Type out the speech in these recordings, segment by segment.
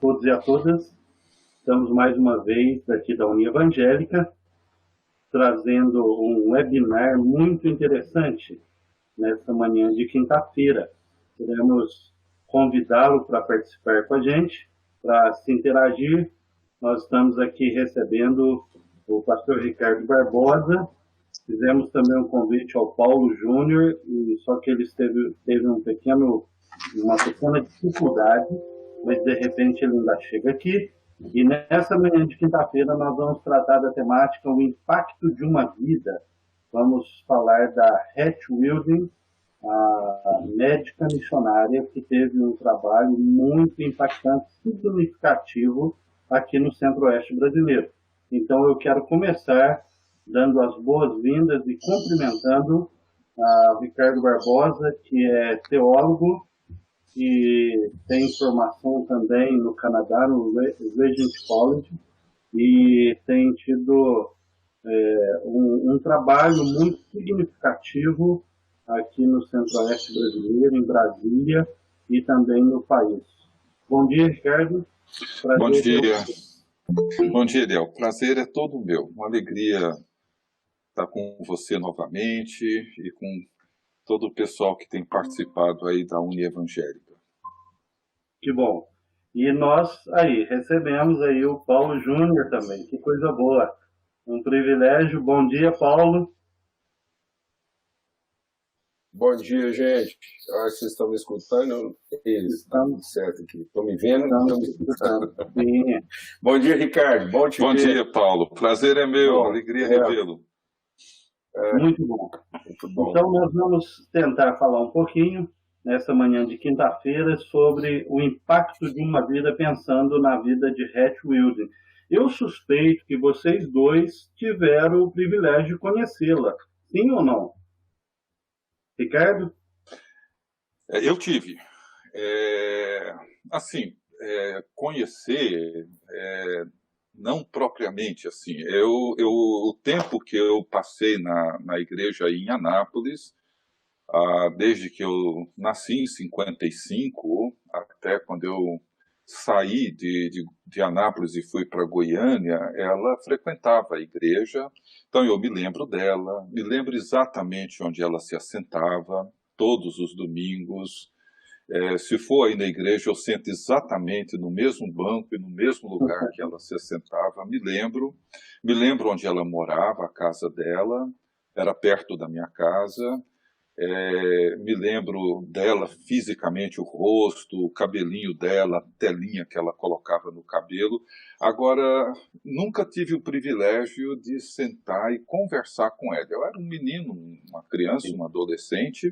todos e a todas. Estamos mais uma vez aqui da União Evangélica, trazendo um webinar muito interessante nessa manhã de quinta-feira. Queremos convidá-lo para participar com a gente, para se interagir. Nós estamos aqui recebendo o pastor Ricardo Barbosa. Fizemos também um convite ao Paulo Júnior, só que ele teve uma pequena dificuldade, mas de repente ele ainda chega aqui. E nessa manhã de quinta-feira nós vamos tratar da temática o impacto de uma vida. Vamos falar da Hatch Wilding, a médica missionária que teve um trabalho muito impactante, significativo aqui no Centro-Oeste brasileiro. Então eu quero começar dando as boas-vindas e cumprimentando a Ricardo Barbosa, que é teólogo e tem formação também no Canadá, no Regent College, e tem tido um trabalho muito significativo aqui no Centro-Oeste brasileiro, em Brasília e também no país. Bom dia, Ricardo. Bom dia. Bom dia, Edel. Prazer é todo meu. Uma alegria estar com você novamente e com todo o pessoal que tem participado aí da União Evangélica. Que bom. E nós aí recebemos aí o Paulo Júnior também. Que coisa boa. Um privilégio. Bom dia, Paulo. Bom dia, gente. Acho que vocês estão me escutando. Eles estão certo aqui. Estão me vendo? Estão me escutando. Sim. Bom dia, Ricardo. Bom dia, Paulo. Prazer é meu. Bom, alegria revê-lo. Muito bom. Então, nós vamos tentar falar um pouquinho, nessa manhã de quinta-feira, sobre o impacto de uma vida pensando na vida de Hatch Wilding. Eu suspeito que vocês dois tiveram o privilégio de conhecê-la. Sim ou não? Ricardo? Eu tive. Conhecer... não propriamente assim. O tempo que eu passei na igreja em Anápolis, desde que eu nasci em 55, até quando eu saí de Anápolis e fui para Goiânia, ela frequentava a igreja, então eu me lembro dela, me lembro exatamente onde ela se assentava, todos os domingos. Se for aí na igreja, eu sento exatamente no mesmo banco e no mesmo lugar que ela se assentava. Me lembro onde ela morava, a casa dela, era perto da minha casa. Me lembro dela fisicamente, o rosto, o cabelinho dela, a telinha que ela colocava no cabelo. Agora, nunca tive o privilégio de sentar e conversar com ela. Eu era um menino, uma criança, um adolescente,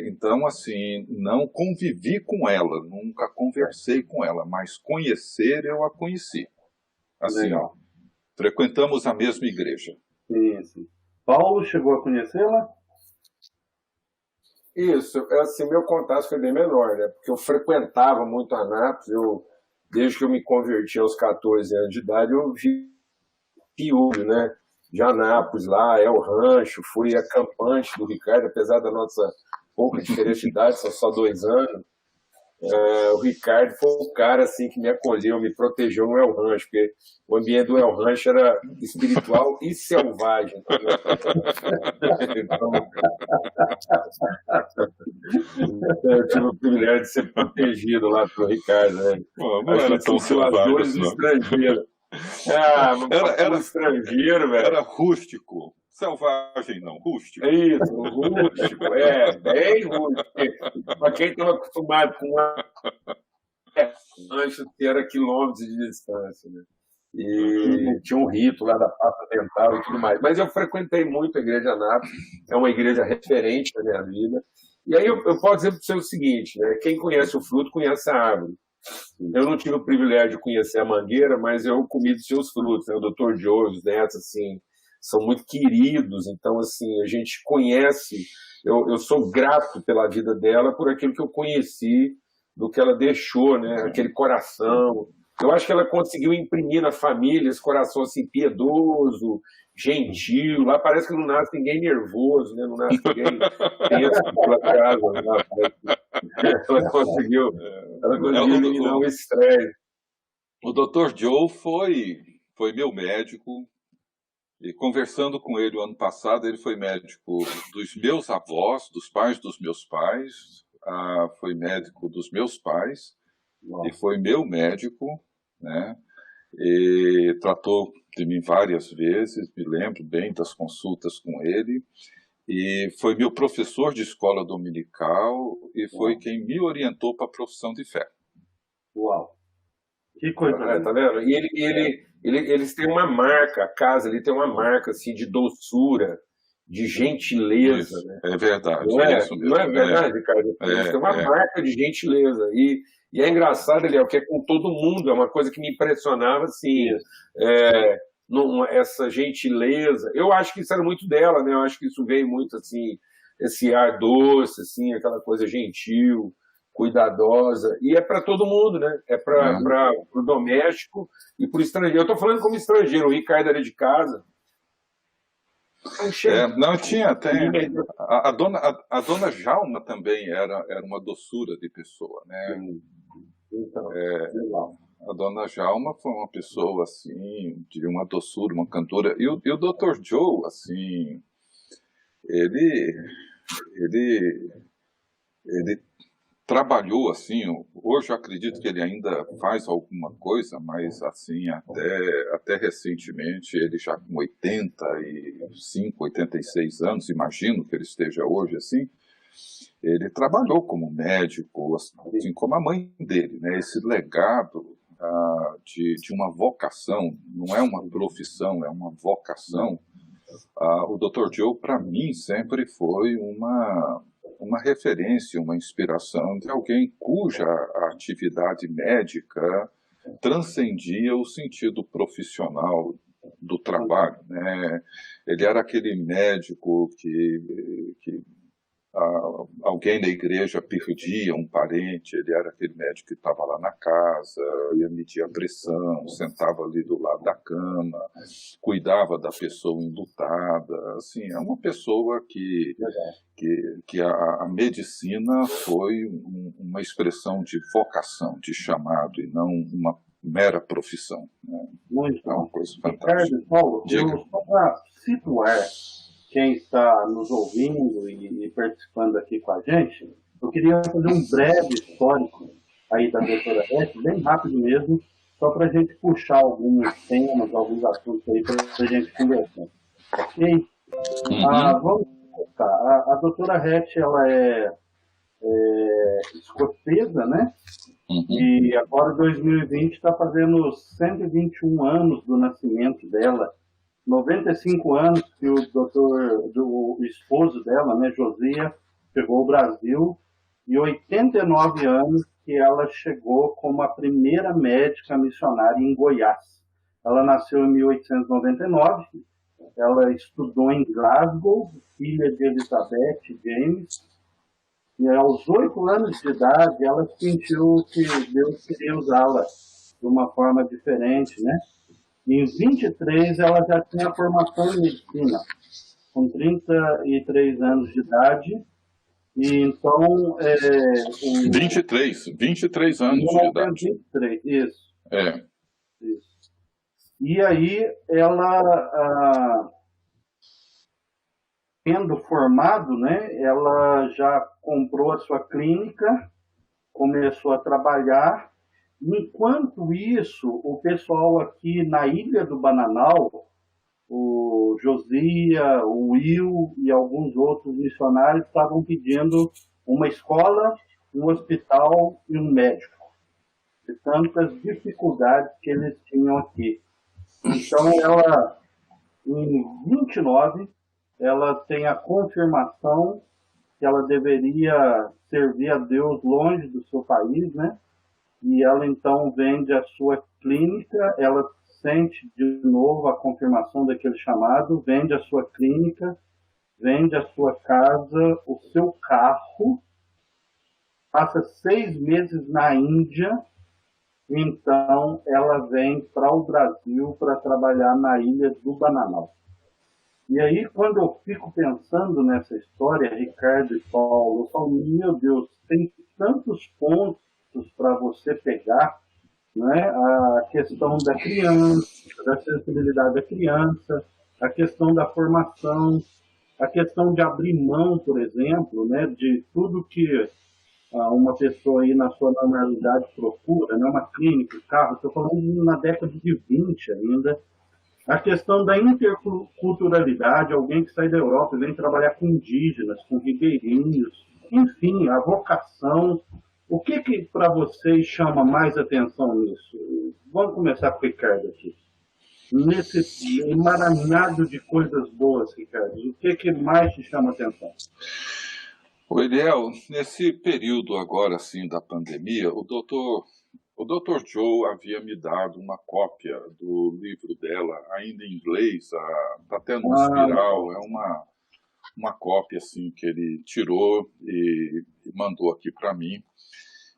então, assim, não convivi com ela, nunca conversei com ela, mas conhecer eu a conheci. Assim, legal. Frequentamos a mesma igreja. Isso. Paulo chegou a conhecê-la? Isso, assim, meu contato foi bem menor, né? Porque eu frequentava muito Anápolis, desde que eu me converti aos 14 anos de idade, eu vi Piúlio, né? De Anápolis lá, El Rancho, fui acampante do Ricardo, apesar da nossa pouca diferença de idade, são só 2 anos. O Ricardo foi o cara assim, que me acolheu, me protegeu no El Rancho, porque o ambiente do El Rancho era espiritual e selvagem. Então, eu tive o privilégio de ser protegido lá pelo Ricardo. Né? Não era tão selvagem, não. Estrangeiro. Era estrangeiro, velho. Era rústico. Selvagem não, rústico. Isso, rústico, bem rústico. Para quem estava acostumado com rancho que era quilômetros de distância, né? E tinha um rito lá da pasta dental e tudo mais. Mas eu frequentei muito a igreja de Anápolis, é uma igreja referente na minha vida. E aí eu posso dizer para você o seguinte, né? Quem conhece o fruto, conhece a árvore. Eu não tive o privilégio de conhecer a mangueira, mas eu comi dos seus frutos, né? O Dr. Joe, os netos, assim, são muito queridos, então, assim, a gente conhece, eu sou grato pela vida dela, por aquilo que eu conheci, do que ela deixou, né? Aquele coração. Eu acho que ela conseguiu imprimir na família esse coração, assim, piedoso, gentil. Lá parece que não nasce ninguém nervoso, né? Não nasce ninguém tenso pela casa. Né? Ela conseguiu alcoolismo e não estresse. O Dr. Joe foi meu médico, e conversando com ele o ano passado, ele foi médico dos meus avós, dos pais dos meus pais, foi médico dos meus pais, e foi meu médico, né? E tratou de mim várias vezes, me lembro bem das consultas com ele, e foi meu professor de escola dominical e foi quem me orientou para a profissão de fé. Uau! Que coisa! Tá vendo? E eles têm uma marca, a casa ali tem uma marca assim, de doçura, de gentileza. Isso, né? É verdade. Não é, isso mesmo. não é verdade, Ricardo? Eles têm uma marca de gentileza. E é engraçado, Eliel, que é com todo mundo, é uma coisa que me impressionava, assim, essa gentileza. Eu acho que isso era muito dela, né? Eu acho que isso veio muito, assim, esse ar doce, assim, aquela coisa gentil, cuidadosa. E é para todo mundo, né? É para o doméstico e para o estrangeiro. Eu estou falando como estrangeiro, o Ricardo era de casa. Não tinha, tem. A dona Jalma também era uma doçura de pessoa, né? Então, a dona Jalma foi uma pessoa assim, de uma doçura, uma cantora. E o Dr. Joe, assim, ele trabalhou assim. Hoje eu acredito que ele ainda faz alguma coisa, mas assim, até recentemente, ele já com 85, 86 anos, imagino que ele esteja hoje assim. Ele trabalhou como médico, assim como a mãe dele, né? Esse legado de uma vocação, não é uma profissão, é uma vocação. O Dr. Joe, para mim, sempre foi uma referência, uma inspiração de alguém cuja atividade médica transcendia o sentido profissional do trabalho, né? Ele era aquele médico que alguém da igreja perdia um parente, ele era aquele médico que estava lá na casa, ia medir a pressão, sentava ali do lado da cama, cuidava da pessoa enlutada. Assim, é uma pessoa que a medicina foi uma expressão de vocação, de chamado, e não uma mera profissão, né? Muito é uma coisa fantástica. Ricardo, Paulo, só para situar quem está nos ouvindo e participando aqui com a gente, eu queria fazer um breve histórico aí da doutora Heth, bem rápido mesmo, só para a gente puxar alguns temas, alguns assuntos aí para a gente conversar. Ok? Vamos começar. A doutora Heth, ela é escocesa, né? E agora, em 2020, está fazendo 121 anos do nascimento dela. 95 anos que o esposo dela, né, Josia, chegou ao Brasil, e 89 anos que ela chegou como a primeira médica missionária em Goiás. Ela nasceu em 1899, ela estudou em Glasgow, filha de Elizabeth James, e aos 8 anos de idade ela sentiu que Deus queria usá-la de uma forma diferente, né? Em 23, ela já tinha formação em medicina, com 33 anos de idade. E então... 23 anos de idade. 23, isso. Isso. E aí, ela, tendo formado, né, ela já comprou a sua clínica, começou a trabalhar. Enquanto isso, o pessoal aqui na Ilha do Bananal, o Josia, o Will e alguns outros missionários estavam pedindo uma escola, um hospital e um médico, de tantas dificuldades que eles tinham aqui. Então, ela, em 29, ela tem a confirmação que ela deveria servir a Deus longe do seu país, né? E ela então vende a sua clínica, ela sente de novo a confirmação daquele chamado, vende a sua clínica, vende a sua casa, o seu carro, passa 6 meses na Índia, então ela vem para o Brasil para trabalhar na Ilha do Bananal. E aí, quando eu fico pensando nessa história, Ricardo e Paulo, eu falo, meu Deus, tem tantos pontos textos para você pegar, né, a questão da criança, da sensibilidade da criança, a questão da formação, a questão de abrir mão, por exemplo, né, de tudo que uma pessoa aí na sua normalidade procura, né, uma clínica, um carro, estou falando na década de 20 ainda, a questão da interculturalidade, alguém que sai da Europa e vem trabalhar com indígenas, com ribeirinhos, enfim, a vocação. O que para vocês chama mais atenção nisso? Vamos começar com o Ricardo aqui. Nesse emaranhado de coisas boas, Ricardo, o que mais te chama atenção? O Eliel, nesse período agora, assim, da pandemia, o Dr. Joe havia me dado uma cópia do livro dela, ainda em inglês, está até no Espiral, é uma cópia assim, que ele tirou e mandou aqui para mim.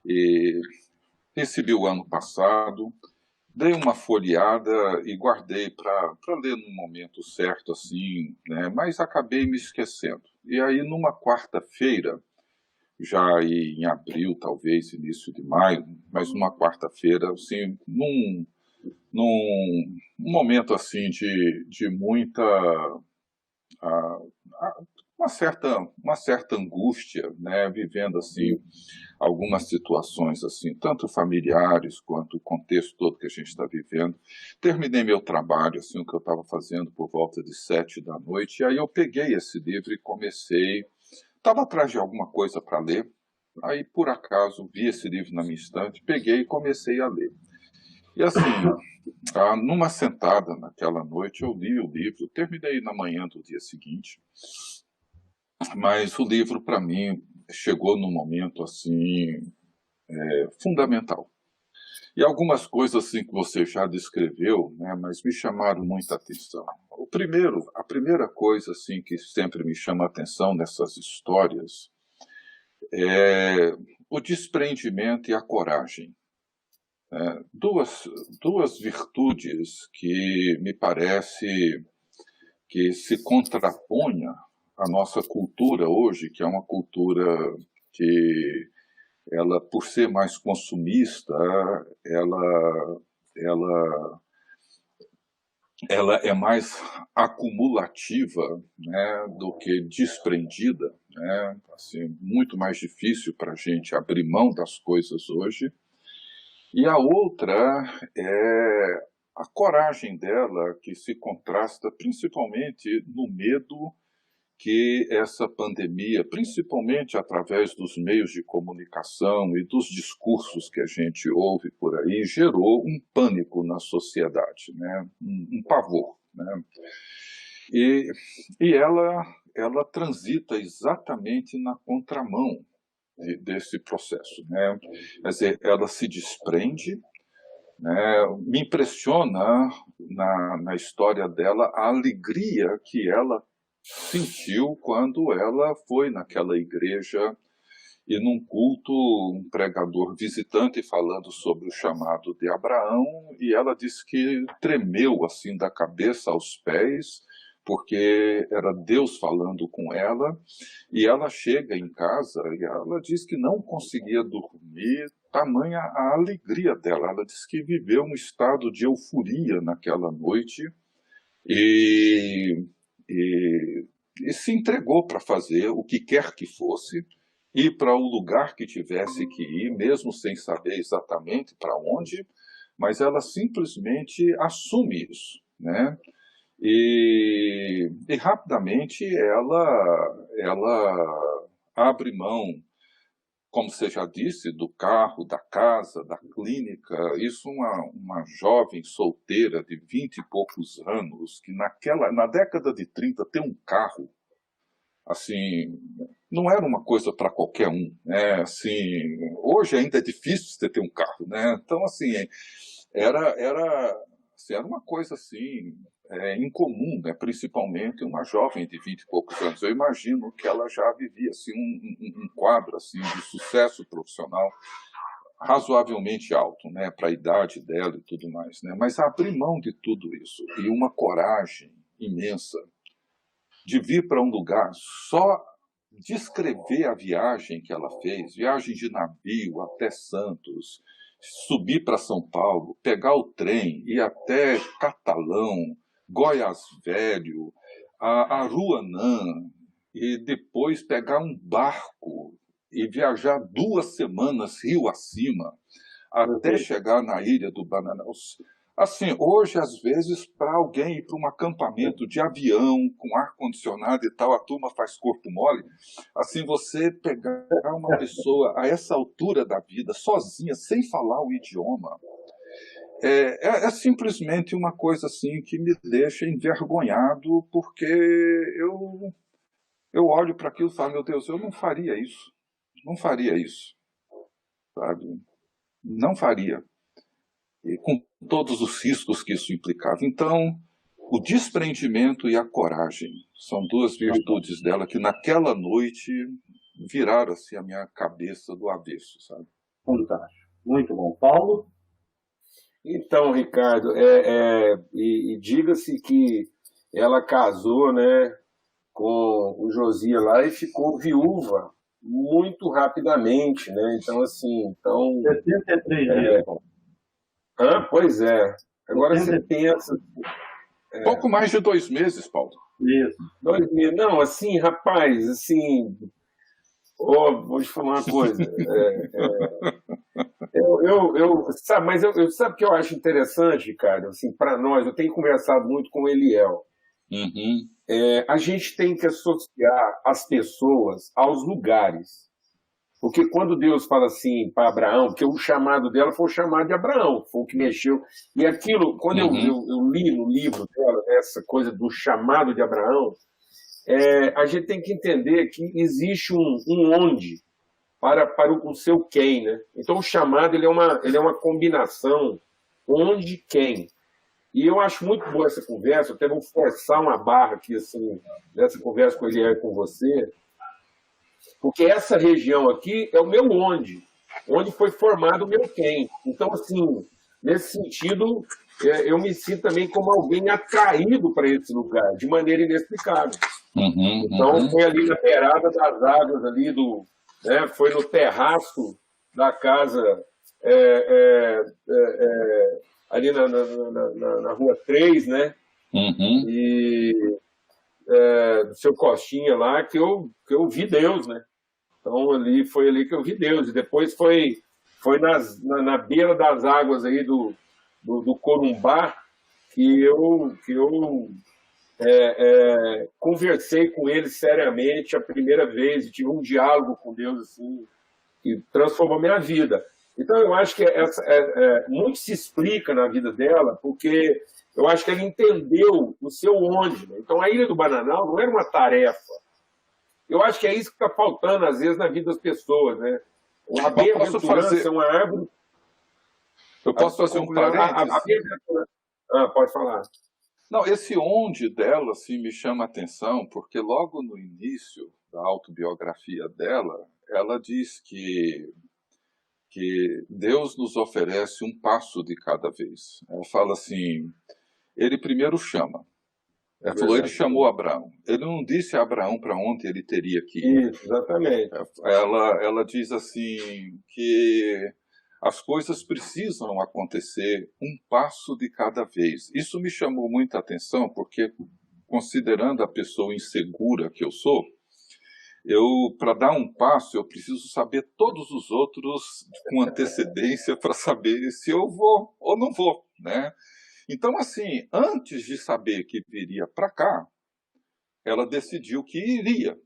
E recebi o ano passado, dei uma folheada e guardei para ler no momento certo, assim, né? Mas acabei me esquecendo. E aí, numa quarta-feira, já em abril, talvez, início de maio, mas numa quarta-feira, assim, num momento assim de muita uma certa angústia, né, vivendo assim algumas situações assim, tanto familiares quanto o contexto todo que a gente está vivendo. Terminei meu trabalho, assim, o que eu estava fazendo por volta de 7 da noite, e aí eu peguei esse livro e comecei. Estava atrás de alguma coisa para ler. Aí, por acaso, vi esse livro na minha estante, peguei e comecei a ler. E assim, numa sentada naquela noite, eu li o livro, terminei na manhã do dia seguinte, mas o livro, para mim, chegou num momento assim, fundamental. E algumas coisas assim que você já descreveu, né, mas me chamaram muita atenção. A primeira coisa assim que sempre me chama a atenção nessas histórias é o desprendimento e a coragem. Duas virtudes que me parece que se contrapõem à nossa cultura hoje, que é uma cultura que, ela, por ser mais consumista, ela é mais acumulativa, né, do que desprendida, né? Assim, muito mais difícil para a gente abrir mão das coisas hoje. E a outra é a coragem dela, que se contrasta principalmente no medo que essa pandemia, principalmente através dos meios de comunicação e dos discursos que a gente ouve por aí, gerou um pânico na sociedade, né? Um pavor, né? E ela transita exatamente na contramão desse processo, né? Quer dizer, ela se desprende, né? Me impressiona na história dela a alegria que ela sentiu quando ela foi naquela igreja e num culto, um pregador visitante falando sobre o chamado de Abraão, e ela disse que tremeu assim da cabeça aos pés, porque era Deus falando com ela, e ela chega em casa e ela diz que não conseguia dormir, tamanha a alegria dela. Ela disse que viveu um estado de euforia naquela noite, e se entregou para fazer o que quer que fosse, ir para o lugar que tivesse que ir, mesmo sem saber exatamente para onde, mas ela simplesmente assume isso, né? E rapidamente ela abre mão, como você já disse, do carro, da casa, da clínica. Isso uma jovem solteira de 20 e poucos anos, que na década de 30 ter um carro, assim, não era uma coisa para qualquer um, né? Assim, hoje ainda é difícil você ter um carro, né? Então, assim, era uma coisa assim, incomum, né? Principalmente uma jovem de 20 e poucos anos. Eu imagino que ela já vivia assim, um quadro assim, de sucesso profissional razoavelmente alto, né? Para a idade dela e tudo mais, né? Mas abrir mão de tudo isso e uma coragem imensa de vir para um lugar só descrever a viagem que ela fez, viagem de navio até Santos, subir para São Paulo, pegar o trem, ir até Catalão, Goiás Velho, a Aruanã, e depois pegar um barco e viajar 2 semanas rio acima, até chegar na Ilha do Bananal. Assim, hoje, às vezes, para alguém ir para um acampamento de avião, com ar-condicionado e tal, a turma faz corpo mole. Assim, você pegar uma pessoa a essa altura da vida, sozinha, sem falar o idioma, é simplesmente uma coisa assim que me deixa envergonhado, porque eu olho para aquilo e falo, meu Deus, eu não faria isso. Não faria isso, sabe? Não faria. E com todos os riscos que isso implicava. Então, o desprendimento e a coragem são 2 virtudes dela que naquela noite viraram assim, a minha cabeça do avesso, sabe? Fantástico. Muito bom. Paulo? Então, Ricardo, e diga-se que ela casou, né, com o Josias lá e ficou viúva muito rapidamente, né? Então, assim, 73 dias. Pois é. Agora você pensa... Pouco mais de 2 meses, Paulo. Isso. 2 meses. Não, assim, rapaz, assim... vou te falar uma coisa. Sabe o que eu acho interessante, Ricardo? Assim, para nós, eu tenho conversado muito com o Eliel. Uhum. A gente tem que associar as pessoas aos lugares. Porque quando Deus fala assim para Abraão, porque o chamado dela foi o chamado de Abraão, foi o que mexeu. E aquilo, quando eu li no livro dela, essa coisa do chamado de Abraão, a gente tem que entender que existe um onde para o seu quem, né? Então o chamado ele é uma combinação onde quem. E eu acho muito boa essa conversa, eu até vou forçar uma barra aqui, assim, nessa conversa com ele e com você, porque essa região aqui é o meu onde foi formado o meu quem. Então, assim, nesse sentido, eu me sinto também como alguém atraído para esse lugar, de maneira inexplicável. Então, foi ali na beirada das águas, ali foi no terraço da casa, ali na Rua 3, né? E do seu Costinha lá, que eu vi Deus, né? Então, foi ali que eu vi Deus. E depois foi na beira das águas aí do Corumbá que eu conversei com ele seriamente a primeira vez e tive um diálogo com Deus assim, que transformou minha vida. Então, eu acho que muito se explica na vida dela, porque eu acho que ela entendeu o seu onde. Né? Então, a Ilha do Bananal não era uma tarefa. Eu acho que é isso que está faltando, às vezes, na vida das pessoas. Né? A bem-aventurança é uma árvore... Eu posso fazer um parênteses? Pode falar. Não, esse onde dela assim, me chama a atenção, porque logo no início da autobiografia dela, ela diz que Deus nos oferece um passo de cada vez. Ela fala assim, ele primeiro chama. Ela falou, ele chamou Abraão. Ele não disse a Abraão para onde ele teria que ir. Isso, exatamente. Ela diz assim que as coisas precisam acontecer um passo de cada vez. Isso me chamou muita atenção, porque, considerando a pessoa insegura que eu sou, para dar um passo, eu preciso saber todos os outros com antecedência para saber se eu vou ou não vou, né? Então, assim, antes de saber que viria para cá, ela decidiu que iria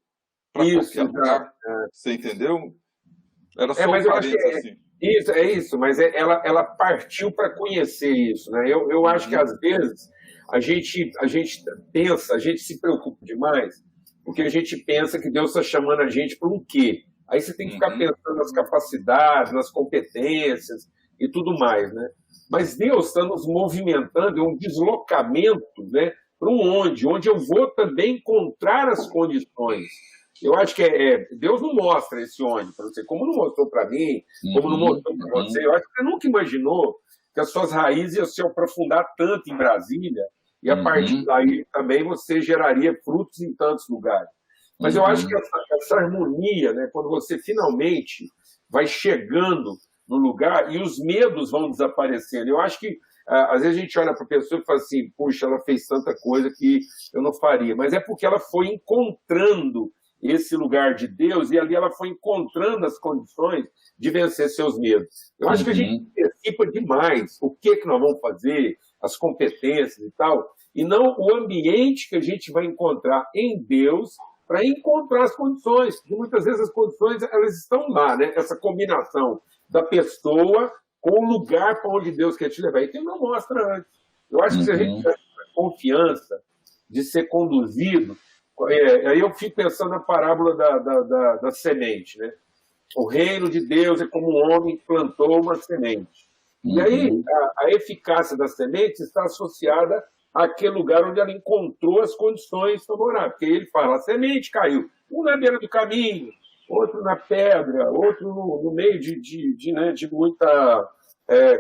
para qualquer lugar. Você entendeu? Era só um parênteses assim. Isso, mas ela partiu para conhecer isso, né? Eu acho que às vezes a gente pensa, a gente se preocupa demais, porque a gente pensa que Deus está chamando a gente para um quê? Aí você tem que ficar pensando nas capacidades, nas competências e tudo mais, né? Mas Deus está nos movimentando, é um deslocamento, né? Para onde eu vou também encontrar as condições. Eu acho que Deus não mostra esse onde para você, como não mostrou para mim, como não mostrou para você. Eu acho que você nunca imaginou que as suas raízes iam se aprofundar tanto em Brasília e a partir daí também você geraria frutos em tantos lugares. Mas eu acho que essa harmonia, né, quando você finalmente vai chegando no lugar e os medos vão desaparecendo. Eu acho que, às vezes, a gente olha para a pessoa e fala assim, puxa, ela fez tanta coisa que eu não faria. Mas é porque ela foi encontrando esse lugar de Deus e ali ela foi encontrando as condições de vencer seus medos. Eu acho que a gente antecipa demais o que nós vamos fazer, as competências e tal, e não o ambiente que a gente vai encontrar em Deus para encontrar as condições. Porque muitas vezes as condições elas estão lá, né? Essa combinação da pessoa com o lugar para onde Deus quer te levar. E tem uma mostra antes. Eu acho que se a gente tiver confiança de ser conduzido, aí eu fico pensando na parábola da semente, né? O reino de Deus é como um homem que plantou uma semente. E aí a eficácia da semente está associada àquele lugar onde ela encontrou as condições favoráveis. Porque ele fala, a semente caiu, um na beira do caminho, outro na pedra, outro no meio de muita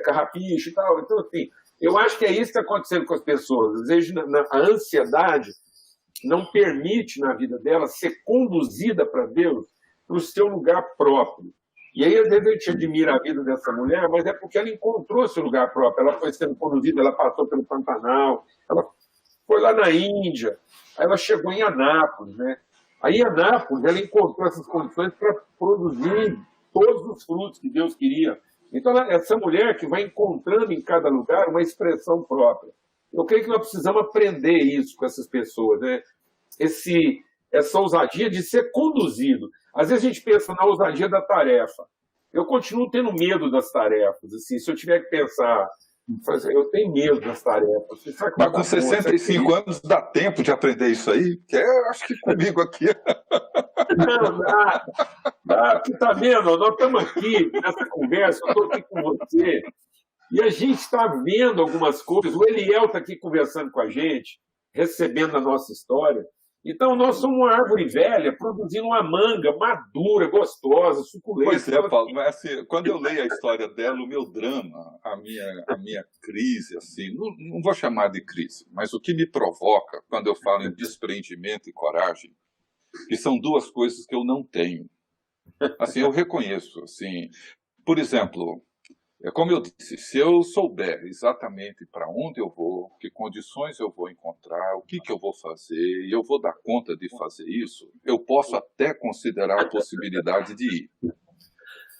carrapicho e tal. Então, assim, eu acho que é isso que está acontecendo com as pessoas. Às vezes, a ansiedade não permite na vida dela ser conduzida para Deus, para o seu lugar próprio. E aí, às vezes, a gente admira a vida dessa mulher, mas é porque ela encontrou seu lugar próprio. Ela foi sendo conduzida, ela passou pelo Pantanal, ela foi lá na Índia, aí ela chegou em Anápolis, né? Aí, em Anápolis, ela encontrou essas condições para produzir todos os frutos que Deus queria. Então, essa mulher que vai encontrando em cada lugar uma expressão própria. Eu creio que nós precisamos aprender isso com essas pessoas, né? Essa ousadia de ser conduzido. Às vezes a gente pensa na ousadia da tarefa. Eu continuo tendo medo das tarefas. Assim, se eu tiver que pensar, eu tenho medo das tarefas. Mas com 65 anos dá tempo de aprender isso aí? Que acho que comigo aqui. Não, dá. Você está vendo? Nós estamos aqui nessa conversa, eu estou aqui com você. E a gente está vendo algumas coisas. O Eliel está aqui conversando com a gente, recebendo a nossa história. Então, nós somos uma árvore velha produzindo uma manga madura, gostosa, suculenta. Pois é, Paulo, mas assim, quando eu leio a história dela, o meu drama, a minha crise, assim, não vou chamar de crise, mas o que me provoca quando eu falo em desprendimento e coragem, que são duas coisas que eu não tenho. Assim, eu reconheço, assim, por exemplo, como eu disse, se eu souber exatamente para onde eu vou, que condições eu vou encontrar, o que eu vou fazer, e eu vou dar conta de fazer isso, eu posso até considerar a possibilidade de ir.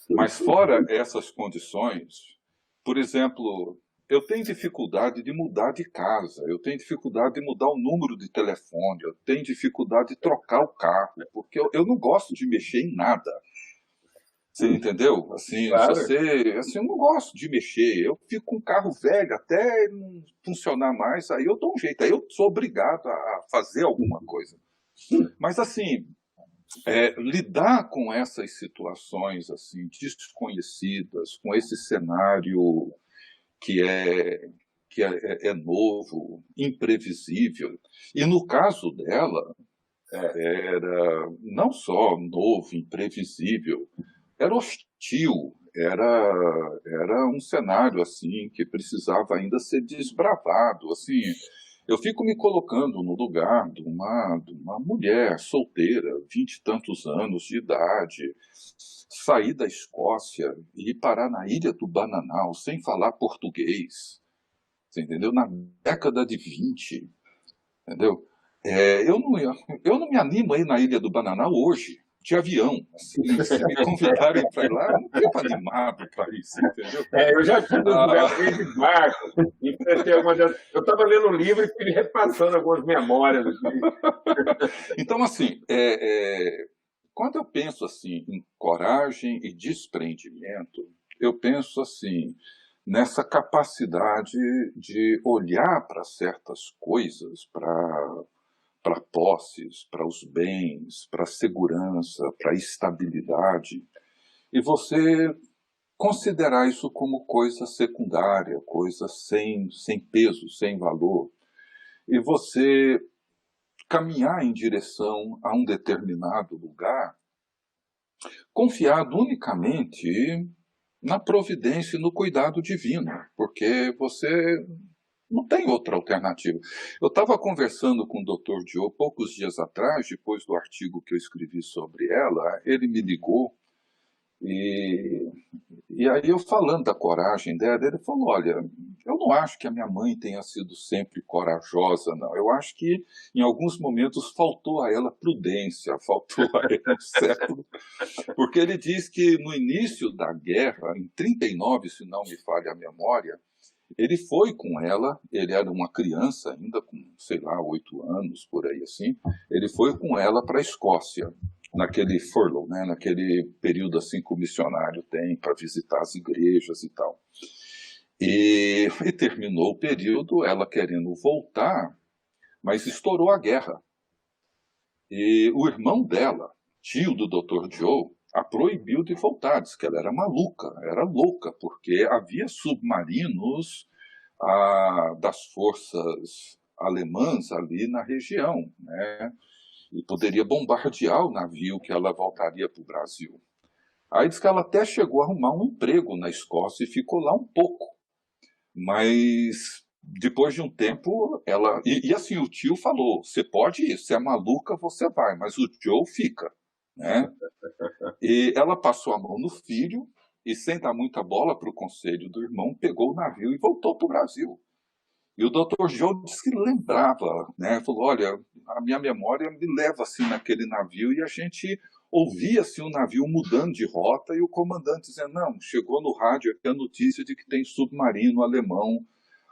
Mas fora essas condições, por exemplo, eu tenho dificuldade de mudar de casa, eu tenho dificuldade de mudar o número de telefone, eu tenho dificuldade de trocar o carro, porque eu não gosto de mexer em nada. Você entendeu? Assim, Claro. Eu não gosto de mexer. Eu fico com um carro velho até não funcionar mais, aí eu dou um jeito. Aí eu sou obrigado a fazer alguma coisa. Mas, assim, lidar com essas situações assim, desconhecidas, com esse cenário que é novo, imprevisível. E no caso dela, era não só novo, imprevisível, era hostil, era um cenário assim que precisava ainda ser desbravado. Assim, eu fico me colocando no lugar de uma mulher solteira, 20 e tantos anos de idade, sair da Escócia e ir parar na Ilha do Bananal sem falar português, você entendeu? Na década de 20, entendeu? Eu não me animo a ir na Ilha do Bananal hoje, de avião. Assim, se me convidarem para ir lá, eu não fico animado para isso, entendeu? Eu já tive um lugar de barco. Eu estava lendo um livro e fui repassando algumas memórias. Então, assim, quando eu penso assim, em coragem e desprendimento, eu penso assim, nessa capacidade de olhar para certas coisas, para posses, para os bens, para a segurança, para a estabilidade, e você considerar isso como coisa secundária, coisa sem peso, sem valor, e você caminhar em direção a um determinado lugar, confiado unicamente na providência e no cuidado divino, porque você Não tem outra alternativa. Eu estava conversando com o Dr. Joe poucos dias atrás, depois do artigo que eu escrevi sobre ela, ele me ligou e, e aí eu falando da coragem dela, ele falou, olha, eu não acho que a minha mãe tenha sido sempre corajosa, não. Eu acho que em alguns momentos faltou a ela prudência, faltou a ela século, porque ele diz que no início da guerra, em 39, se não me falha a memória, ele foi com ela, ele era uma criança ainda, com, sei lá, 8 anos, por aí assim, ele foi com ela para a Escócia, naquele furlough, né, naquele período assim que o missionário tem para visitar as igrejas e tal. E terminou o período, ela querendo voltar, mas estourou a guerra. E o irmão dela, tio do Dr. Joe, a proibiu de voltar, disse que ela era maluca, era louca, porque havia submarinos das forças alemãs ali na região, né? E poderia bombardear o navio que ela voltaria para o Brasil. Aí diz que ela até chegou a arrumar um emprego na Escócia e ficou lá um pouco, mas depois de um tempo ela... E assim, o tio falou, você pode ir, se é maluca você vai, mas o Joe fica, né? E ela passou a mão no filho e, sem dar muita bola para o conselho do irmão, pegou o navio e voltou para o Brasil. E o Dr. Joe disse que lembrava, né? Falou, olha, a minha memória me leva assim naquele navio e a gente ouvia assim, o navio mudando de rota e o comandante dizendo, não, chegou no rádio aqui a notícia de que tem submarino alemão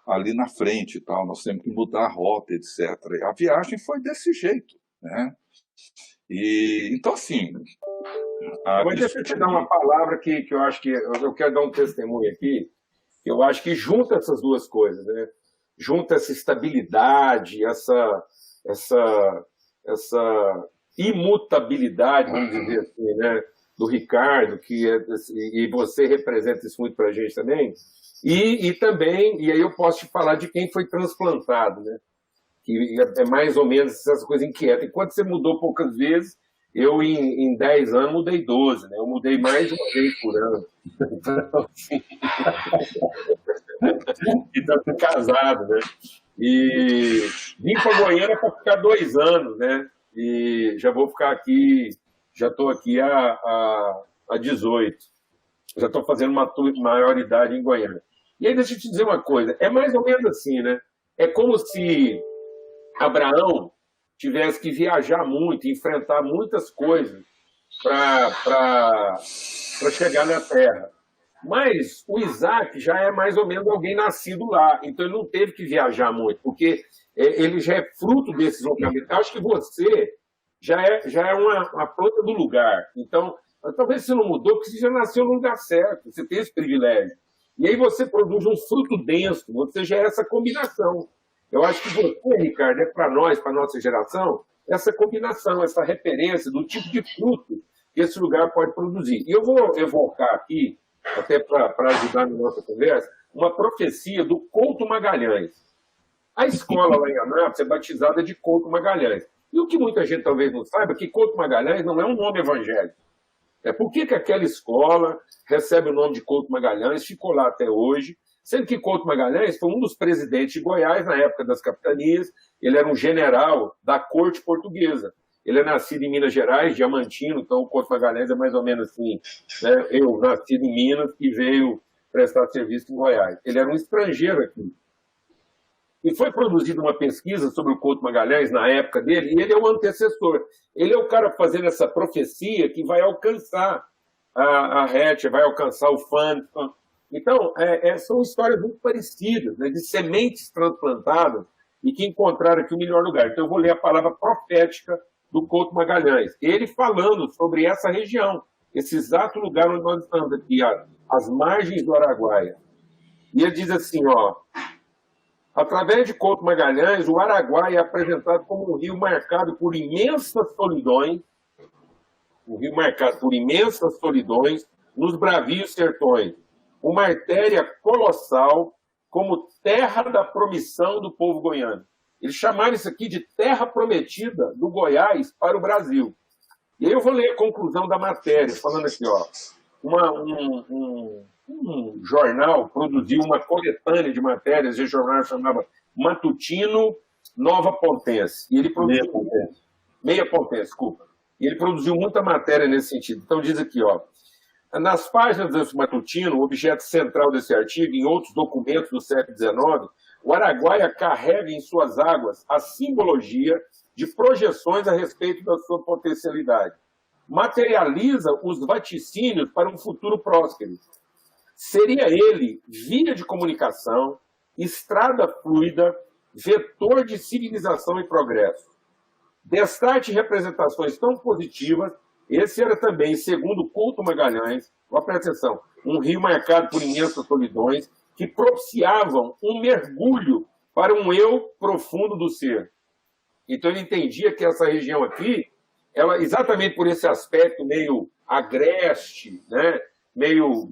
ali na frente e tal, nós temos que mudar a rota, etc. E a viagem foi desse jeito, né? E, então, assim... Mas deixa eu te dar uma palavra que eu acho que... Eu quero dar um testemunho aqui, que eu acho que junta essas duas coisas, né? Junta essa estabilidade, essa imutabilidade, vamos dizer assim, né? Do Ricardo, e você representa isso muito para a gente também, e também, e aí eu posso te falar de quem foi transplantado, né? Que é mais ou menos essas coisas inquietas. Enquanto você mudou poucas vezes, eu em 10 anos mudei 12, né? Eu mudei mais de uma vez por ano. Então, assim... e tá casado, né? E vim para Goiânia para ficar 2 anos, né? E já vou ficar aqui, já estou aqui há 18. Já estou fazendo uma maioridade em Goiânia. E aí deixa eu te dizer uma coisa, é mais ou menos assim, né? É como se Abraão tivesse que viajar muito, enfrentar muitas coisas para chegar na terra. Mas o Isaac já é mais ou menos alguém nascido lá, então ele não teve que viajar muito, porque ele já é fruto desses locamentos. Acho que você já é uma planta do lugar. Então, talvez você não mudou, porque você já nasceu no lugar certo, você tem esse privilégio. E aí você produz um fruto denso, você já é essa combinação. Eu acho que você, Ricardo, é para nós, para a nossa geração, essa combinação, essa referência do tipo de fruto que esse lugar pode produzir. E eu vou evocar aqui, até para ajudar na nossa conversa, uma profecia do Couto Magalhães. A escola lá em Anápolis é batizada de Couto Magalhães. E o que muita gente talvez não saiba é que Couto Magalhães não é um nome evangélico. Por que aquela escola recebe o nome de Couto Magalhães, ficou lá até hoje, sendo que Couto Magalhães foi um dos presidentes de Goiás na época das capitanias, ele era um general da corte portuguesa. Ele é nascido em Minas Gerais, Diamantino, então o Couto Magalhães é mais ou menos assim, né? Eu, nascido em Minas, e veio prestar serviço em Goiás. Ele era um estrangeiro aqui. E foi produzida uma pesquisa sobre o Couto Magalhães na época dele, e ele é o antecessor. Ele é o cara fazendo essa profecia que vai alcançar a Hatch, vai alcançar o Fun. Então, são histórias muito parecidas, né, de sementes transplantadas e que encontraram aqui o melhor lugar. Então, eu vou ler a palavra profética do Couto Magalhães. Ele falando sobre essa região, esse exato lugar onde nós estamos aqui, as margens do Araguaia. E ele diz assim, ó... Através de Couto Magalhães, o Araguaia é apresentado como um rio marcado por imensas solidões, nos bravios sertões, uma artéria colossal como terra da promissão do povo goiano. Eles chamaram isso aqui de terra prometida do Goiás para o Brasil. E aí eu vou ler a conclusão da matéria, falando aqui, ó. um jornal produziu uma coletânea de matérias, esse jornal chamava Matutino Nova Pontense. E ele produziu... Meia Pontense, desculpa. E ele produziu muita matéria nesse sentido. Então diz aqui, ó, nas páginas desse matutino, o objeto central desse artigo, em outros documentos do século XIX, o Araguaia carrega em suas águas a simbologia de projeções a respeito da sua potencialidade. Materializa os vaticínios para um futuro próspero. Seria ele via de comunicação, estrada fluida, vetor de civilização e progresso. Destarte representações tão positivas, esse era também, segundo Couto Magalhães, presta atenção, um rio marcado por imensas solidões que propiciavam um mergulho para um eu profundo do ser. Então ele entendia que essa região aqui, ela, exatamente por esse aspecto meio agreste, né? meio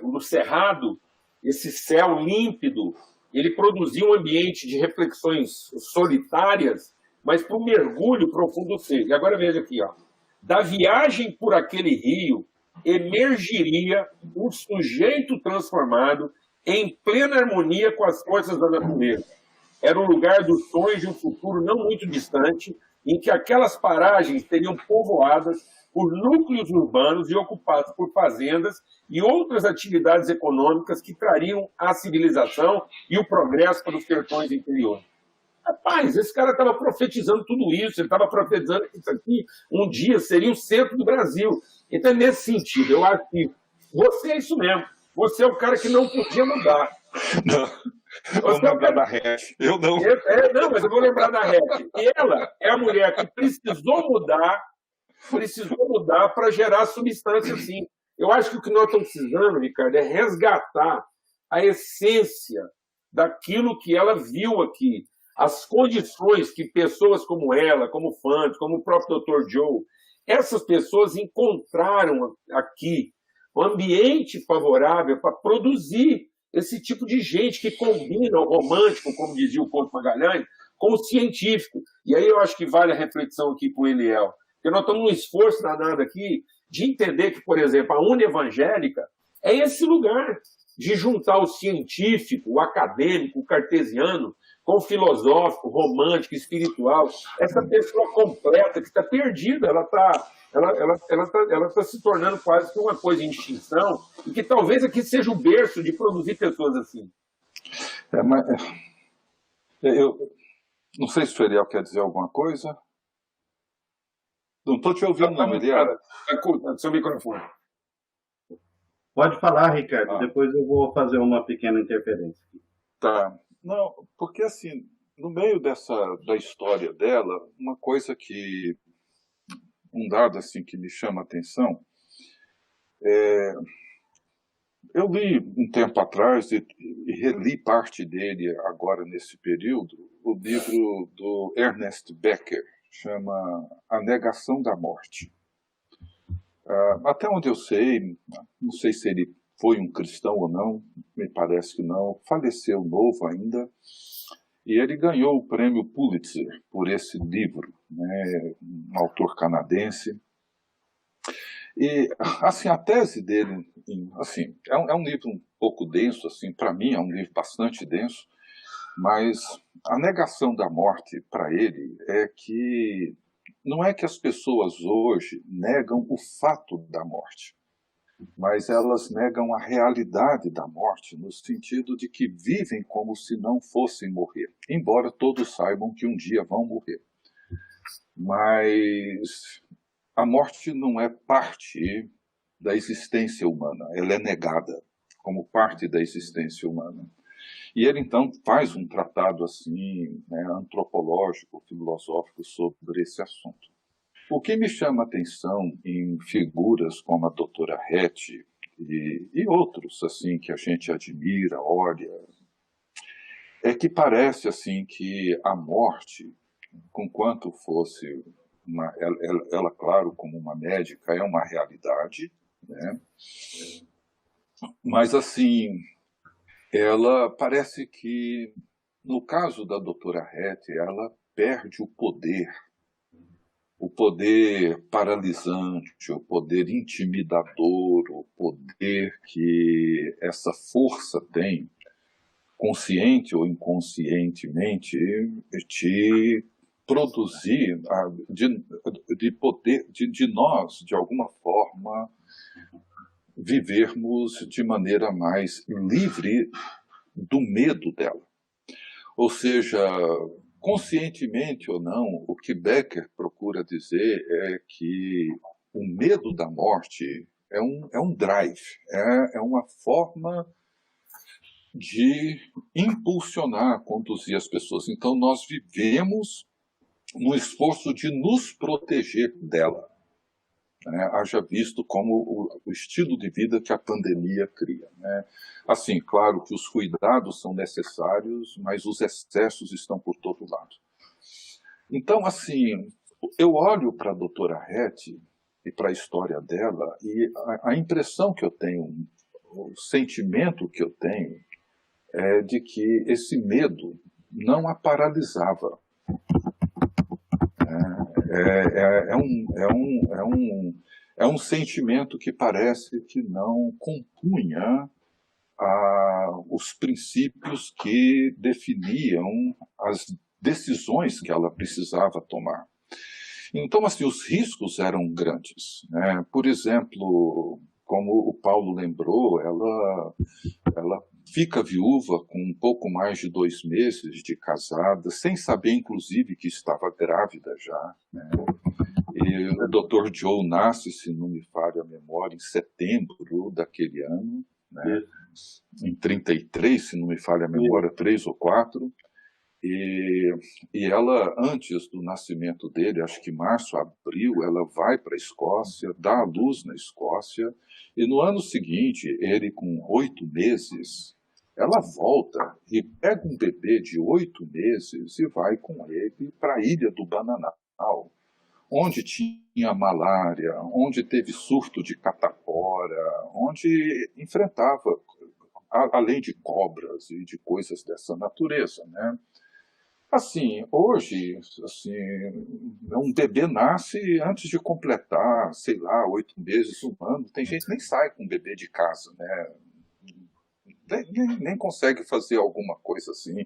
no cerrado, esse céu límpido, ele produzia um ambiente de reflexões solitárias, mas para um mergulho profundo do ser. E agora veja aqui, ó. Da viagem por aquele rio, emergiria um sujeito transformado em plena harmonia com as forças da natureza. Era um lugar dos sonhos de um futuro não muito distante, em que aquelas paragens seriam povoadas por núcleos urbanos e ocupados por fazendas e outras atividades econômicas que trariam a civilização e o progresso para os sertões interiores. Rapaz, esse cara estava profetizando tudo isso, ele estava profetizando que isso aqui um dia seria o centro do Brasil. Então, nesse sentido, eu acho que você é isso mesmo. Você é o cara que não podia mudar. Não, vou lembrar da Hatch. Eu não. Não, mas eu vou lembrar da Hatch. E ela é a mulher que precisou mudar para gerar substância assim. Eu acho que o que nós estamos precisando, Ricardo, é resgatar a essência daquilo que ela viu aqui. As condições que pessoas como ela, como Fantes, como o próprio Dr. Joe, essas pessoas encontraram aqui um ambiente favorável para produzir esse tipo de gente que combina o romântico, como dizia o Couto Magalhães, com o científico. E aí eu acho que vale a reflexão aqui com o Eliel. Porque nós estamos num esforço danado aqui de entender que, por exemplo, a Uni Evangélica é esse lugar de juntar o científico, o acadêmico, o cartesiano, com o filosófico, romântico, espiritual. Essa pessoa completa que está perdida, ela está se tornando quase que uma coisa em extinção, e que talvez aqui seja o berço de produzir pessoas assim. Mas eu não sei se o Eliel quer dizer alguma coisa. Não estou te ouvindo, não, Eliel. Seu microfone. Pode falar, Ricardo, depois eu vou fazer uma pequena interferência. Tá. Não, porque assim, no meio da história dela, uma coisa que, um dado assim que me chama a atenção, eu li um tempo atrás e reli parte dele agora nesse período, o livro do Ernest Becker, chama A Negação da Morte. Até onde eu sei, não sei se ele foi um cristão ou não, me parece que não, faleceu novo ainda, e ele ganhou o prêmio Pulitzer por esse livro, né, um autor canadense. E, assim, a tese dele, assim, é um livro um pouco denso, assim, para mim é um livro bastante denso, mas a negação da morte para ele é que não é que as pessoas hoje negam o fato da morte, mas elas negam a realidade da morte no sentido de que vivem como se não fossem morrer, embora todos saibam que um dia vão morrer. Mas a morte não é parte da existência humana, ela é negada como parte da existência humana. E ele, então, faz um tratado assim, né, antropológico, filosófico sobre esse assunto. O que me chama a atenção em figuras como a doutora Hatch e outros assim que a gente admira, olha, é que parece assim que a morte, conquanto fosse ela, claro, como uma médica, é uma realidade, né? Mas assim, ela parece que, no caso da doutora Hatch, ela perde o poder o poder paralisante, o poder intimidador, o poder que essa força tem, consciente ou inconscientemente, te produzir, de poder, de nós, de alguma forma, vivermos de maneira mais livre do medo dela. Ou seja, conscientemente ou não, o que Becker procura dizer é que o medo da morte é um drive, é uma forma de impulsionar, conduzir as pessoas. Então, nós vivemos no esforço de nos proteger dela, né? Haja visto como o estilo de vida que a pandemia cria, né? Assim, claro que os cuidados são necessários, mas os excessos estão por todo lado. Então, assim, eu olho para a doutora Hattie e para a história dela, e a impressão que eu tenho, o sentimento que eu tenho, é de que esse medo não a paralisava. É um sentimento que parece que não compunha os princípios que definiam as decisões que ela precisava tomar. Então, assim, os riscos eram grandes, né? Por exemplo, como o Paulo lembrou, ela fica viúva com um pouco mais de 2 meses de casada, sem saber, inclusive, que estava grávida já, né? E o Dr. Joe nasce, se não me falha a memória, em setembro daquele ano, né? Em 33, se não me falha a memória, 3 ou 4. E ela, antes do nascimento dele, acho que março, abril, ela vai para a Escócia, dá à luz na Escócia, e no ano seguinte, ele com 8 meses, ela volta e pega um bebê de 8 meses e vai com ele para a ilha do Bananal, onde tinha malária, onde teve surto de catapora, onde enfrentava, além de cobras e de coisas dessa natureza, né? Assim, hoje, assim, um bebê nasce antes de completar, sei lá, 8 meses, 1 ano. Tem gente que nem sai com um bebê de casa, né? Nem consegue fazer alguma coisa assim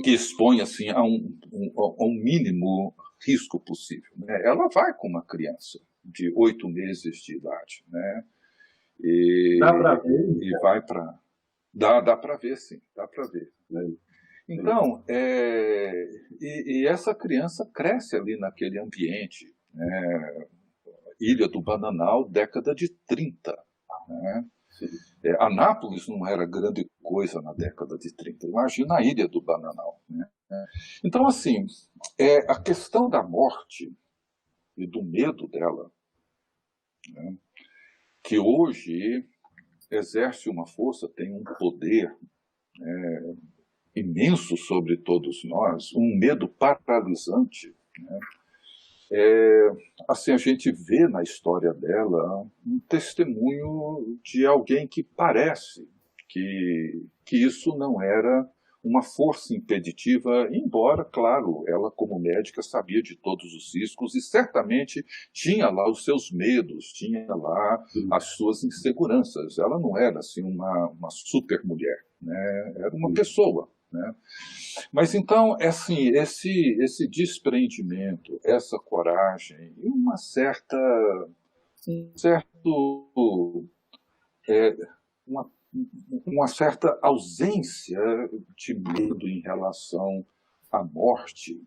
que expõe assim a um mínimo risco possível, né? Ela vai com uma criança de 8 meses de idade, né? Dá para ver? E vai para... Dá para ver, sim, dá para ver, né? Então, e essa criança cresce ali naquele ambiente, né? Ilha do Bananal, década de 30, né? Anápolis não era grande coisa na década de 30, imagina a Ilha do Bananal, né? Então, assim, a questão da morte e do medo dela, né, que hoje exerce uma força, tem um poder imenso sobre todos nós, um medo paralisante, né? Assim, a gente vê na história dela um testemunho de alguém que parece que isso não era uma força impeditiva, embora, claro, ela como médica sabia de todos os riscos e certamente tinha lá os seus medos, tinha lá as suas inseguranças. Ela não era assim uma super mulher, né? Era uma pessoa, né? Mas então, assim, esse desprendimento, essa coragem e uma certa ausência de medo em relação à morte,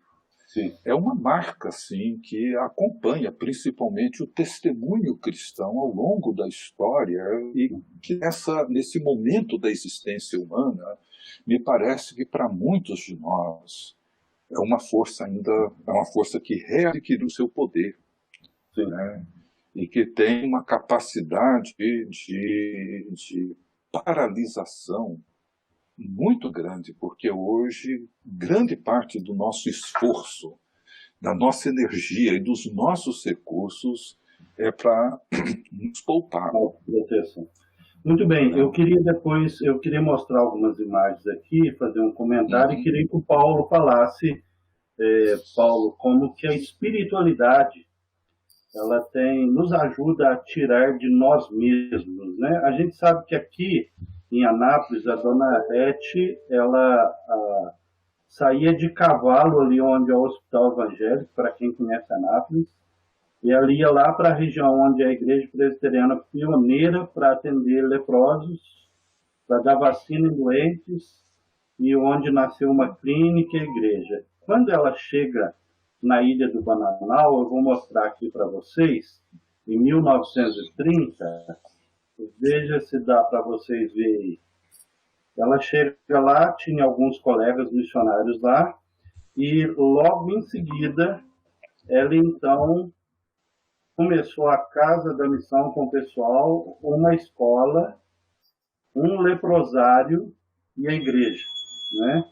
sim, é uma marca assim, que acompanha principalmente o testemunho cristão ao longo da história e que nesse momento da existência humana, me parece que para muitos de nós é uma força que readquiriu seu poder, né? E que tem uma capacidade de paralisação muito grande, porque hoje grande parte do nosso esforço, da nossa energia e dos nossos recursos é para nos poupar. Muito bem, eu queria mostrar algumas imagens aqui, fazer um comentário, e queria que o Paulo falasse Paulo, como que a espiritualidade ela nos ajuda a tirar de nós mesmos, né? A gente sabe que aqui em Anápolis, a dona Rete, ela saía de cavalo ali onde é o Hospital Evangélico, para quem conhece Anápolis, e ela ia lá para a região onde é a igreja presbiteriana pioneira para atender leprosos, para dar vacina em doentes, e onde nasceu uma clínica e igreja. Quando ela chega na Ilha do Bananal, eu vou mostrar aqui para vocês, em 1930, veja se dá para vocês verem. Ela chega lá, tinha alguns colegas missionários lá, e logo em seguida, ela então começou a Casa da Missão com o pessoal, uma escola, um leprosário e a igreja, né?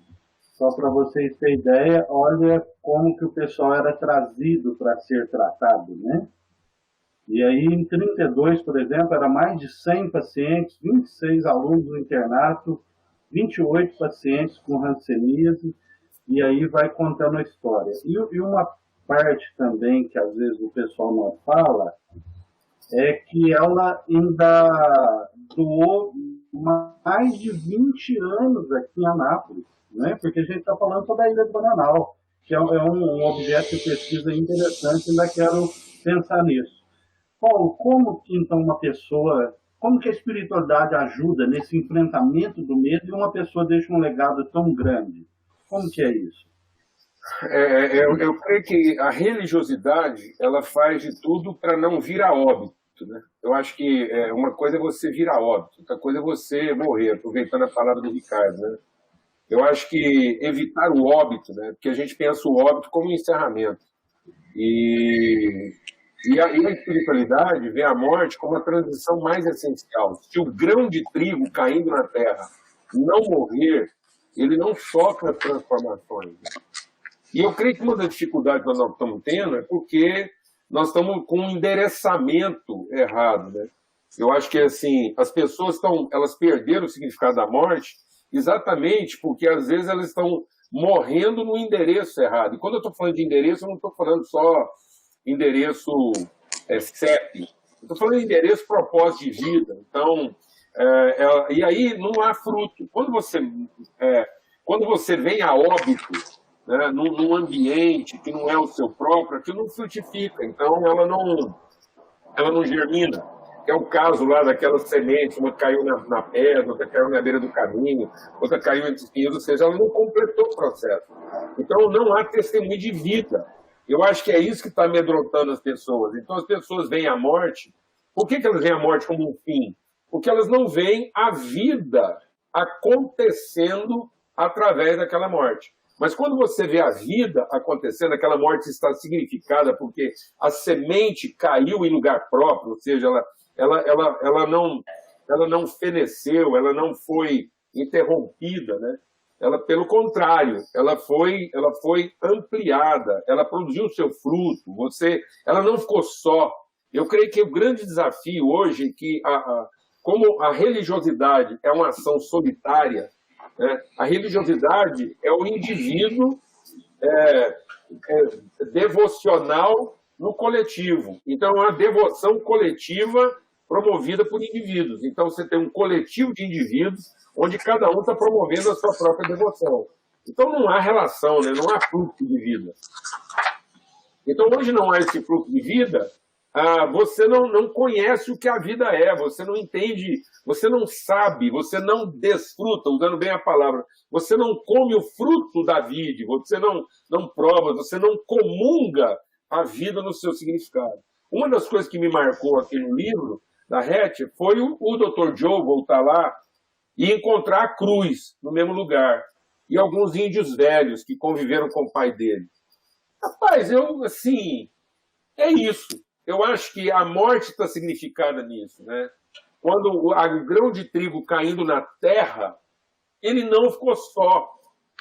Só para vocês terem ideia, olha como que o pessoal era trazido para ser tratado, né? E aí, em 32, por exemplo, era mais de 100 pacientes, 26 alunos no internato, 28 pacientes com hanseníase, e aí vai contando a história. E uma parte também, que às vezes o pessoal não fala, é que ela ainda doou mais de 20 anos aqui em Anápolis, né? Porque a gente está falando sobre a Ilha do Bananal, que é um objeto de pesquisa interessante, ainda quero pensar nisso. Paulo, como que então como que a espiritualidade ajuda nesse enfrentamento do medo e uma pessoa deixa um legado tão grande? Como que é isso? Eu creio que a religiosidade, ela faz de tudo para não vir a óbito, né? Eu acho que uma coisa é você vir a óbito, outra coisa é você morrer, aproveitando a palavra do Ricardo, né? Eu acho que evitar o óbito, né? Porque a gente pensa o óbito como um encerramento. E a espiritualidade vê a morte como a transição mais essencial. Se o grão de trigo caindo na terra não morrer, ele não sofre as transformações. E eu creio que uma das dificuldades que nós estamos tendo é porque nós estamos com um endereçamento errado, né? Eu acho que assim, as pessoas elas perderam o significado da morte exatamente porque às vezes elas estão morrendo no endereço errado. E quando eu estou falando de endereço, eu não estou falando só endereço CEP. Eu estou falando de endereço propósito de vida. Então, e aí não há fruto. Quando você vem a óbito, né, num ambiente que não é o seu próprio, aquilo não frutifica. Então, ela não germina. É o caso lá daquela semente, uma caiu na pedra, outra caiu na beira do caminho, outra caiu entre espinhos, ou seja, ela não completou o processo. Então, não há testemunho de vida. Eu acho que é isso que está amedrontando as pessoas. Então, as pessoas veem a morte. Por que elas veem a morte como um fim? Porque elas não veem a vida acontecendo através daquela morte. Mas quando você vê a vida acontecendo, aquela morte está significada porque a semente caiu em lugar próprio, ou seja, ela não feneceu, ela não foi interrompida, né? Ela, pelo contrário, ela foi ampliada, ela produziu o seu fruto, ela não ficou só. Eu creio que o grande desafio hoje é que, como a religiosidade é uma ação solitária, né, a religiosidade é o indivíduo devocional no coletivo. Então, é uma devoção coletiva promovida por indivíduos. Então, você tem um coletivo de indivíduos onde cada um está promovendo a sua própria devoção. Então, não há relação, né? Não há fluxo de vida. Então, hoje não há esse fluxo de vida, você não conhece o que a vida é, você não entende, você não sabe, você não desfruta, usando bem a palavra, você não come o fruto da vida, você não prova, você não comunga a vida no seu significado. Uma das coisas que me marcou aqui no livro da Rete foi o Dr. Joe voltar lá e encontrar a cruz no mesmo lugar. E alguns índios velhos que conviveram com o pai dele. Rapaz, é isso. Eu acho que a morte está significada nisso, né? Quando o grão de trigo caindo na terra, ele não ficou só.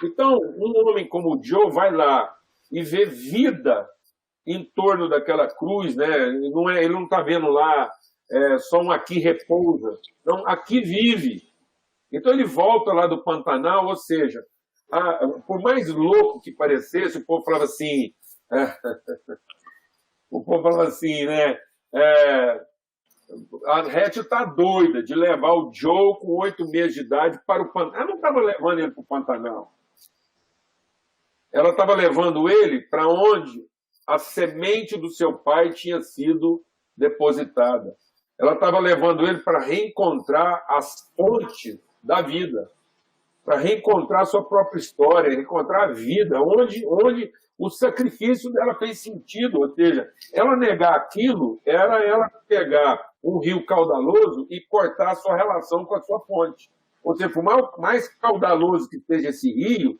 Então, um homem como o Joe vai lá e vê vida em torno daquela cruz, né? Ele não está vendo lá só um aqui repousa. Não, aqui vive. Então ele volta lá do Pantanal, ou seja, por mais louco que parecesse, o povo falava assim, né? A Hattie está doida de levar o Joe com 8 meses de idade para o Pantanal. Ela não estava levando ele para o Pantanal. Ela estava levando ele para onde a semente do seu pai tinha sido depositada. Ela estava levando ele para reencontrar as fontes da vida, para reencontrar a sua própria história, reencontrar a vida, onde o sacrifício dela fez sentido. Ou seja, ela negar aquilo era ela pegar um rio caudaloso e cortar a sua relação com a sua fonte. Ou seja, por mais caudaloso que seja esse rio,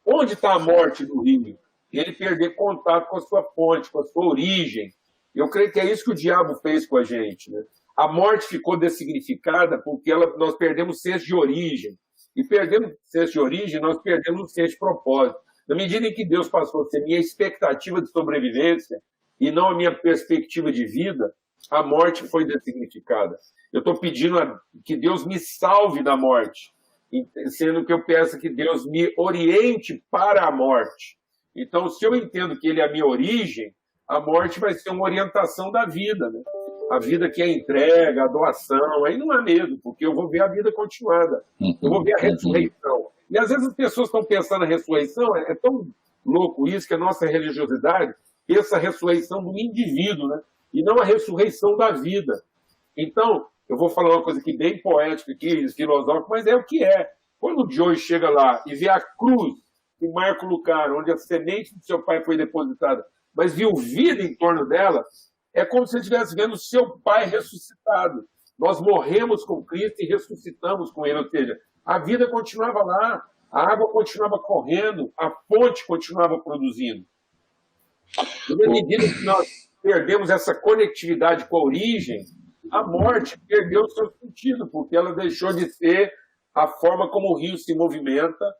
onde está a morte do rio? Ele perder contato com a sua fonte, com a sua origem. Eu creio que é isso que o diabo fez com a gente, né? A morte ficou dessignificada porque nós perdemos o senso de origem. E perdendo o senso de origem, nós perdemos o senso de propósito. Na medida em que Deus passou a ser minha expectativa de sobrevivência e não a minha perspectiva de vida, a morte foi dessignificada. Eu estou pedindo que Deus me salve da morte, sendo que eu peço que Deus me oriente para a morte. Então, se eu entendo que Ele é a minha origem, a morte vai ser uma orientação da vida, né? A vida que é entrega, a doação, aí não há medo, porque eu vou ver a vida continuada, eu vou ver a ressurreição. E às vezes as pessoas estão pensando na ressurreição, é tão louco isso que a nossa religiosidade pensa a ressurreição do indivíduo, né? E não a ressurreição da vida. Então, eu vou falar uma coisa aqui bem poética, aqui, filosófica, mas é o que é. Quando o Joey chega lá e vê a cruz que marca o lugar onde a semente do seu pai foi depositada, mas viu vida em torno dela, é como se ele estivesse vendo o seu pai ressuscitado. Nós morremos com Cristo e ressuscitamos com ele, ou seja, a vida continuava lá, a água continuava correndo, a fonte continuava produzindo. E na medida que nós perdemos essa conectividade com a origem, a morte perdeu o seu sentido, porque ela deixou de ser a forma como o rio se movimenta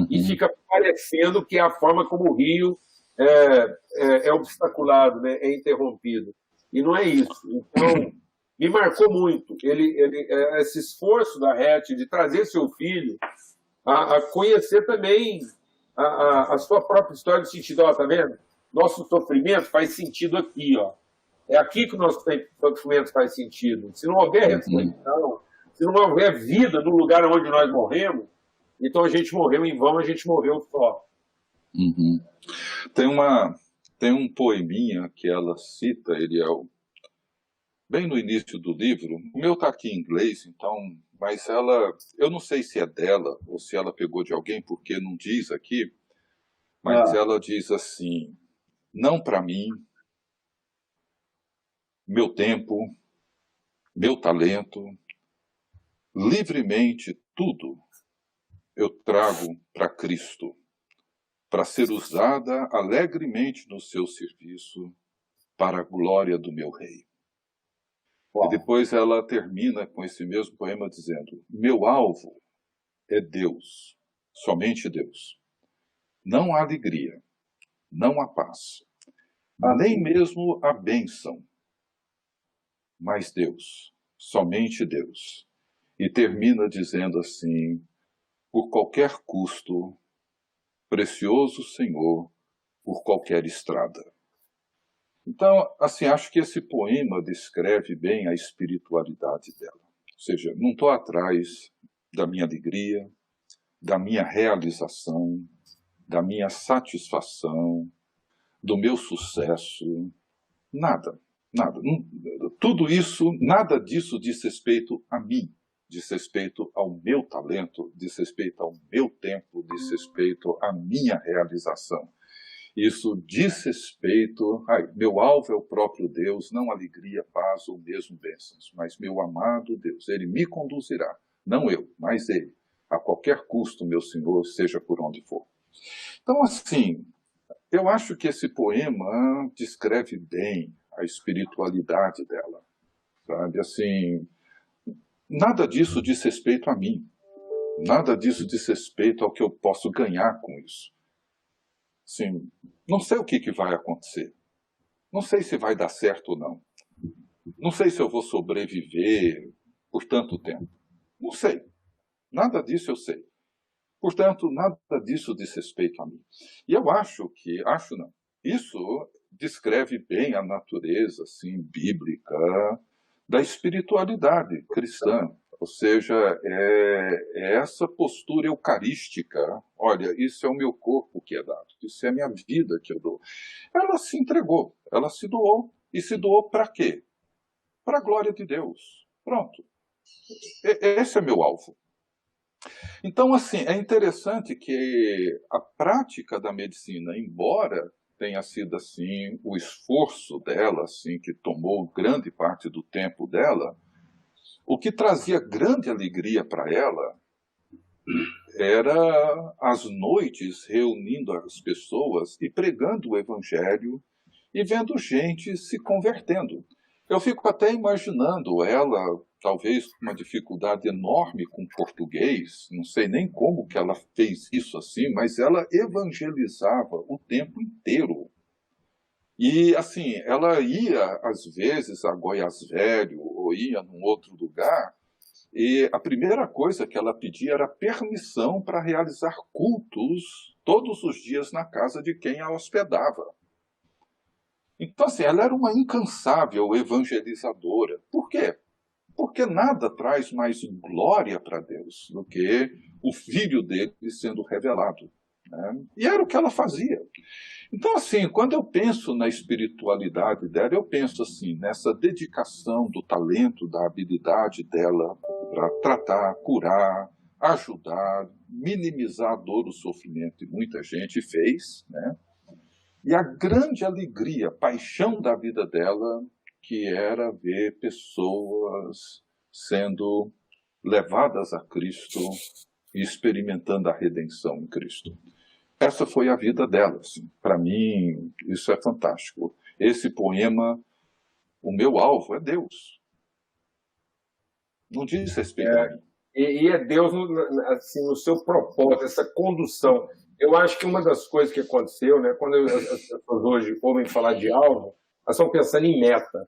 e fica parecendo que é a forma como o rio é obstaculado, né? É interrompido. E não é isso. Então, me marcou muito esse esforço da Hattie de trazer seu filho a conhecer também a sua própria história, no sentido, ó, tá vendo? Nosso sofrimento faz sentido aqui, ó. É aqui que o nosso sofrimento faz sentido. Se não houver ressurreição, se não houver vida no lugar onde nós morremos, então a gente morreu em vão, a gente morreu só. Uhum. Tem um poeminha que ela cita, Eliel, bem no início do livro. O meu está aqui em inglês, então, mas eu não sei se é dela ou se ela pegou de alguém, porque não diz aqui, mas ela diz assim: não para mim, meu tempo, meu talento, livremente tudo eu trago para Cristo, para ser usada alegremente no seu serviço, para a glória do meu Rei. E depois ela termina com esse mesmo poema dizendo: meu alvo é Deus, somente Deus. Não há alegria, não há paz, nem mesmo a bênção, mas Deus, somente Deus. E termina dizendo assim: por qualquer custo, precioso Senhor, por qualquer estrada. Então, assim, acho que esse poema descreve bem a espiritualidade dela. Ou seja, não estou atrás da minha alegria, da minha realização, da minha satisfação, do meu sucesso, nada. Tudo isso, nada disso diz respeito a mim, diz respeito ao meu talento, diz respeito ao meu tempo, diz respeito à minha realização. Isso diz respeito... meu alvo é o próprio Deus, não alegria, paz ou mesmo bênçãos, mas meu amado Deus, Ele me conduzirá, não eu, mas Ele, a qualquer custo, meu Senhor, seja por onde for. Então, assim, eu acho que esse poema descreve bem a espiritualidade dela, sabe? Assim, nada disso diz respeito a mim, nada disso diz respeito ao que eu posso ganhar com isso. Assim, não sei o que vai acontecer. Não sei se vai dar certo ou não. Não sei se eu vou sobreviver por tanto tempo. Não sei. Nada disso eu sei. Portanto, nada disso diz respeito a mim. E eu acho não, isso descreve bem a natureza, assim, bíblica da espiritualidade cristã. Ou seja, é essa postura eucarística. Olha, isso é o meu corpo que é dado, isso é a minha vida que eu dou. Ela se entregou, ela se doou. E se doou para quê? Para a glória de Deus. Pronto. Esse é meu alvo. Então, assim, é interessante que a prática da medicina, embora tenha sido, assim, o esforço dela, assim, que tomou grande parte do tempo dela, o que trazia grande alegria para ela era as noites reunindo as pessoas e pregando o evangelho e vendo gente se convertendo. Eu fico até imaginando ela, talvez com uma dificuldade enorme com português, não sei nem como que ela fez isso assim, mas ela evangelizava o tempo inteiro. E, assim, ela ia, às vezes, a Goiás Velho, ou ia num outro lugar, e a primeira coisa que ela pedia era permissão para realizar cultos todos os dias na casa de quem a hospedava. Então, assim, ela era uma incansável evangelizadora. Por quê? Porque nada traz mais glória para Deus do que o Filho dele sendo revelado, né? E era o que ela fazia. Então, assim, quando eu penso na espiritualidade dela, eu penso assim, nessa dedicação do talento, da habilidade dela para tratar, curar, ajudar, minimizar a dor, o sofrimento, e muita gente fez, né? E a grande alegria, paixão da vida dela, que era ver pessoas sendo levadas a Cristo e experimentando a redenção em Cristo. Essa foi a vida dela. Assim. Para mim, isso é fantástico. Esse poema, o meu alvo é Deus. Não diz respeito a mim. E é Deus assim, no seu propósito, essa condução. Eu acho que uma das coisas que aconteceu, né, quando as pessoas hoje ouvem falar de alvo, elas estão pensando em meta,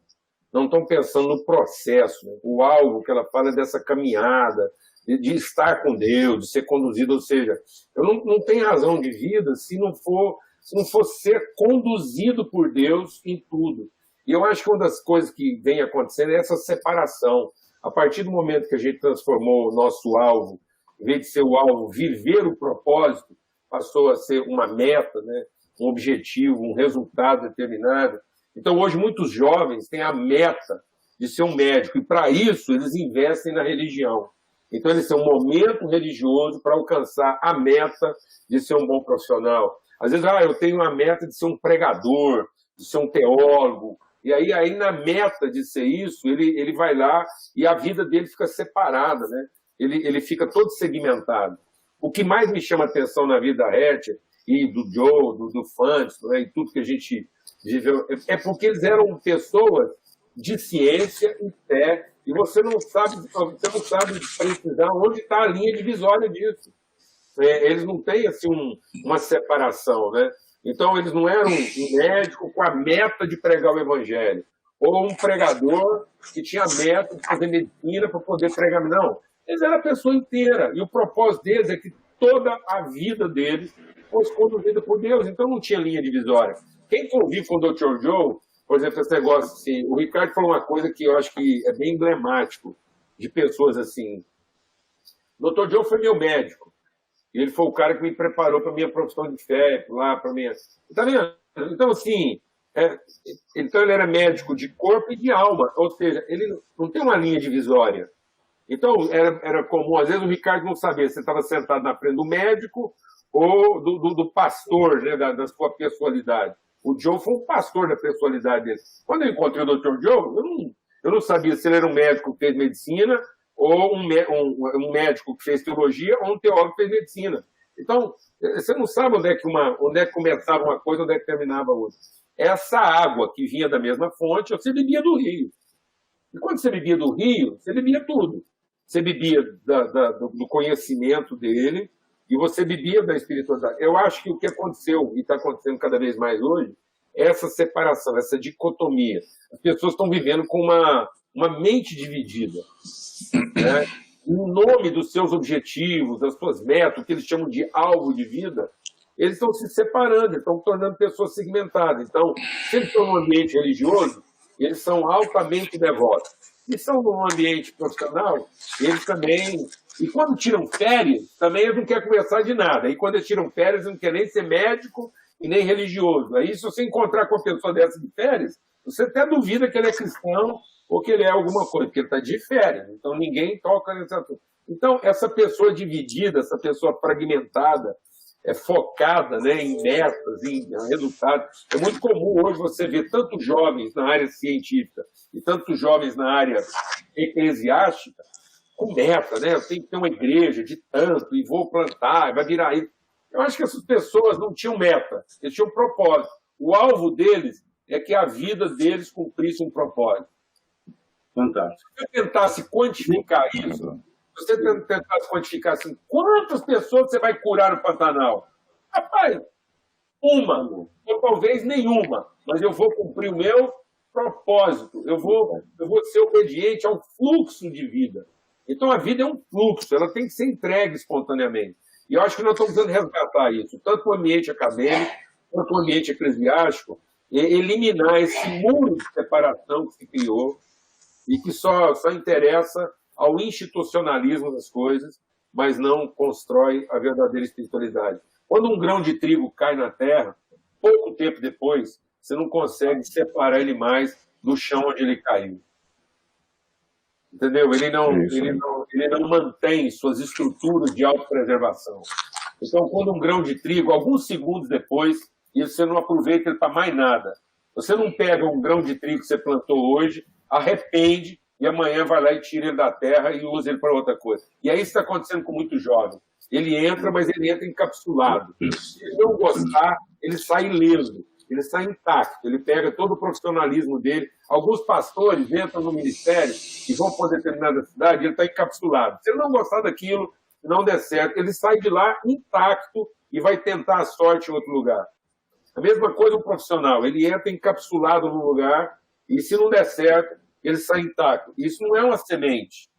não estão pensando no processo. Né? O alvo que ela fala é dessa caminhada, de estar com Deus, de ser conduzido, ou seja, eu não tenho razão de vida se não for ser conduzido por Deus em tudo. E eu acho que uma das coisas que vem acontecendo é essa separação. A partir do momento que a gente transformou o nosso alvo, em vez de ser o alvo, viver o propósito, passou a ser uma meta, né? Um objetivo, um resultado determinado. Então, hoje, muitos jovens têm a meta de ser um médico, e para isso eles investem na religião. Então, eles têm um momento religioso para alcançar a meta de ser um bom profissional. Às vezes, eu tenho a meta de ser um pregador, de ser um teólogo. E aí na meta de ser isso, ele vai lá e a vida dele fica separada, né? Ele fica todo segmentado. O que mais me chama atenção na vida da Hatcher e do Joe, do Fantes, né, e tudo que a gente viveu, é porque eles eram pessoas de ciência e fé, e você não sabe precisar onde está a linha divisória disso. Eles não têm assim, uma separação, né? Então, eles não eram um médico com a meta de pregar o evangelho, ou um pregador que tinha a meta de fazer medicina para poder pregar. Não, eles eram a pessoa inteira, e o propósito deles é que toda a vida deles fosse conduzida por Deus, então não tinha linha divisória. Quem convive com o Dr. Joe, por exemplo, esse negócio assim, o Ricardo falou uma coisa que eu acho que é bem emblemático de pessoas assim. O Dr. Joe foi meu médico. E ele foi o cara que me preparou para a minha profissão de fé, lá para minha. Tá vendo? Então, assim, então ele era médico de corpo e de alma, ou seja, ele não tem uma linha divisória. Então, era comum, às vezes o Ricardo não sabia se estava sentado na frente do médico ou do pastor, né, da sua pessoalidade. O Joe foi um pastor da pessoalidade dele. Quando eu encontrei o Dr. Joe, eu não sabia se ele era um médico que fez medicina, ou um médico que fez teologia, ou um teólogo que fez medicina. Então, você não sabe onde é que começava uma coisa, onde é que terminava outra. Essa água que vinha da mesma fonte, você bebia do rio. E quando você bebia do rio, você bebia tudo. Você bebia do conhecimento dele, e você bebia da espiritualidade. Eu acho que o que aconteceu, e está acontecendo cada vez mais hoje, é essa separação, essa dicotomia. As pessoas estão vivendo com uma mente dividida. Né? em nome dos seus objetivos, das suas metas, o que eles chamam de alvo de vida, eles estão se separando, estão tornando pessoas segmentadas. Então, se eles estão no ambiente religioso, eles são altamente devotos. E são no ambiente profissional, eles também... E quando tiram férias, também eles não querem conversar de nada. E quando eles tiram férias, eles não querem nem ser médico e nem religioso. Aí, se você encontrar com uma pessoa dessa de férias, você até duvida que ele é cristão ou que ele é alguma coisa, porque ele está de férias. Então, ninguém toca nesse assunto. Então, essa pessoa dividida, essa pessoa fragmentada, focada, né, em metas, em resultados. É muito comum hoje você ver tantos jovens na área científica e tantos jovens na área eclesiástica com meta, né? Eu tenho que ter uma igreja de tanto e vou plantar, vai virar isso. Eu acho que essas pessoas não tinham meta, eles tinham um propósito. O alvo deles é que a vida deles cumprisse um propósito. Fantástico. Se você tentasse quantificar isso, se você tentasse quantificar assim, quantas pessoas você vai curar no Pantanal? Rapaz, uma, ou talvez nenhuma, mas eu vou cumprir o meu propósito, eu vou ser obediente ao fluxo de vida. Então, a vida é um fluxo, ela tem que ser entregue espontaneamente. E eu acho que nós estamos precisando resgatar isso, tanto no ambiente acadêmico, quanto no ambiente eclesiástico, e eliminar esse muro de separação que se criou e que só interessa ao institucionalismo das coisas, mas não constrói a verdadeira espiritualidade. Quando um grão de trigo cai na terra, pouco tempo depois, você não consegue separar ele mais do chão onde ele caiu. Entendeu? Ele não mantém suas estruturas de autopreservação. Então, quando um grão de trigo, alguns segundos depois, e você não aproveita ele para mais nada. Você não pega um grão de trigo que você plantou hoje, arrepende, e amanhã vai lá e tira ele da terra e usa ele para outra coisa. E aí isso está acontecendo com muitos jovens. Ele entra, mas ele entra encapsulado. Se ele não gostar, ele sai ileso, ele sai intacto, ele pega todo o profissionalismo dele. Alguns pastores entram no ministério e vão para uma determinada cidade e ele está encapsulado. Se ele não gostar daquilo, não der certo, ele sai de lá intacto e vai tentar a sorte em outro lugar. A mesma coisa o profissional, ele entra encapsulado num lugar e se não der certo, ele sai intacto. Isso não é uma semente,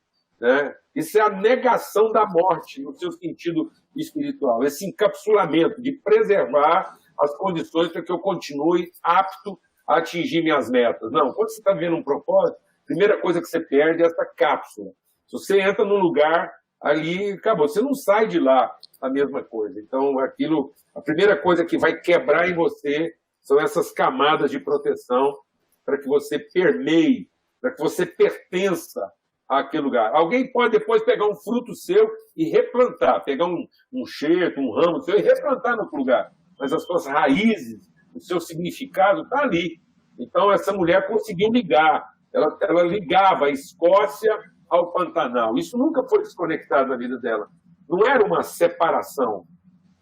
né? Isso é a negação da morte no seu sentido espiritual, esse encapsulamento de preservar as condições para que eu continue apto a atingir minhas metas. Não, quando você está vivendo um propósito, a primeira coisa que você perde é essa cápsula. Se você entra num lugar, ali acabou. Você não sai de lá a mesma coisa. Então, a primeira coisa que vai quebrar em você são essas camadas de proteção para que você permeie, para que você pertença àquele lugar. Alguém pode depois pegar um fruto seu e replantar, pegar um cheiro, um ramo seu e replantar no outro lugar. Mas as suas raízes, o seu significado está ali. Então, essa mulher conseguiu ligar. Ela ligava a Escócia ao Pantanal. Isso nunca foi desconectado da vida dela. Não era uma separação,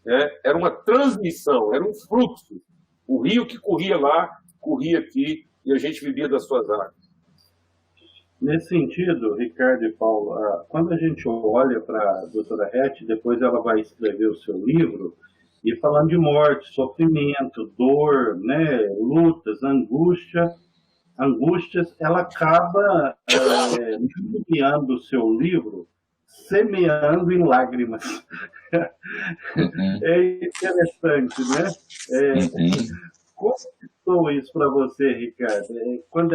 né? Era uma transmissão, era um fluxo. O rio que corria lá, corria aqui, e a gente vivia das suas águas. Nesse sentido, Ricardo e Paulo, quando a gente olha para a doutora Hett, depois ela vai escrever o seu livro, e falando de morte, sofrimento, dor, né, lutas, angústias, ela acaba enviando o seu livro semeando em lágrimas. É interessante, né? Como ficou isso para você, Ricardo? Quando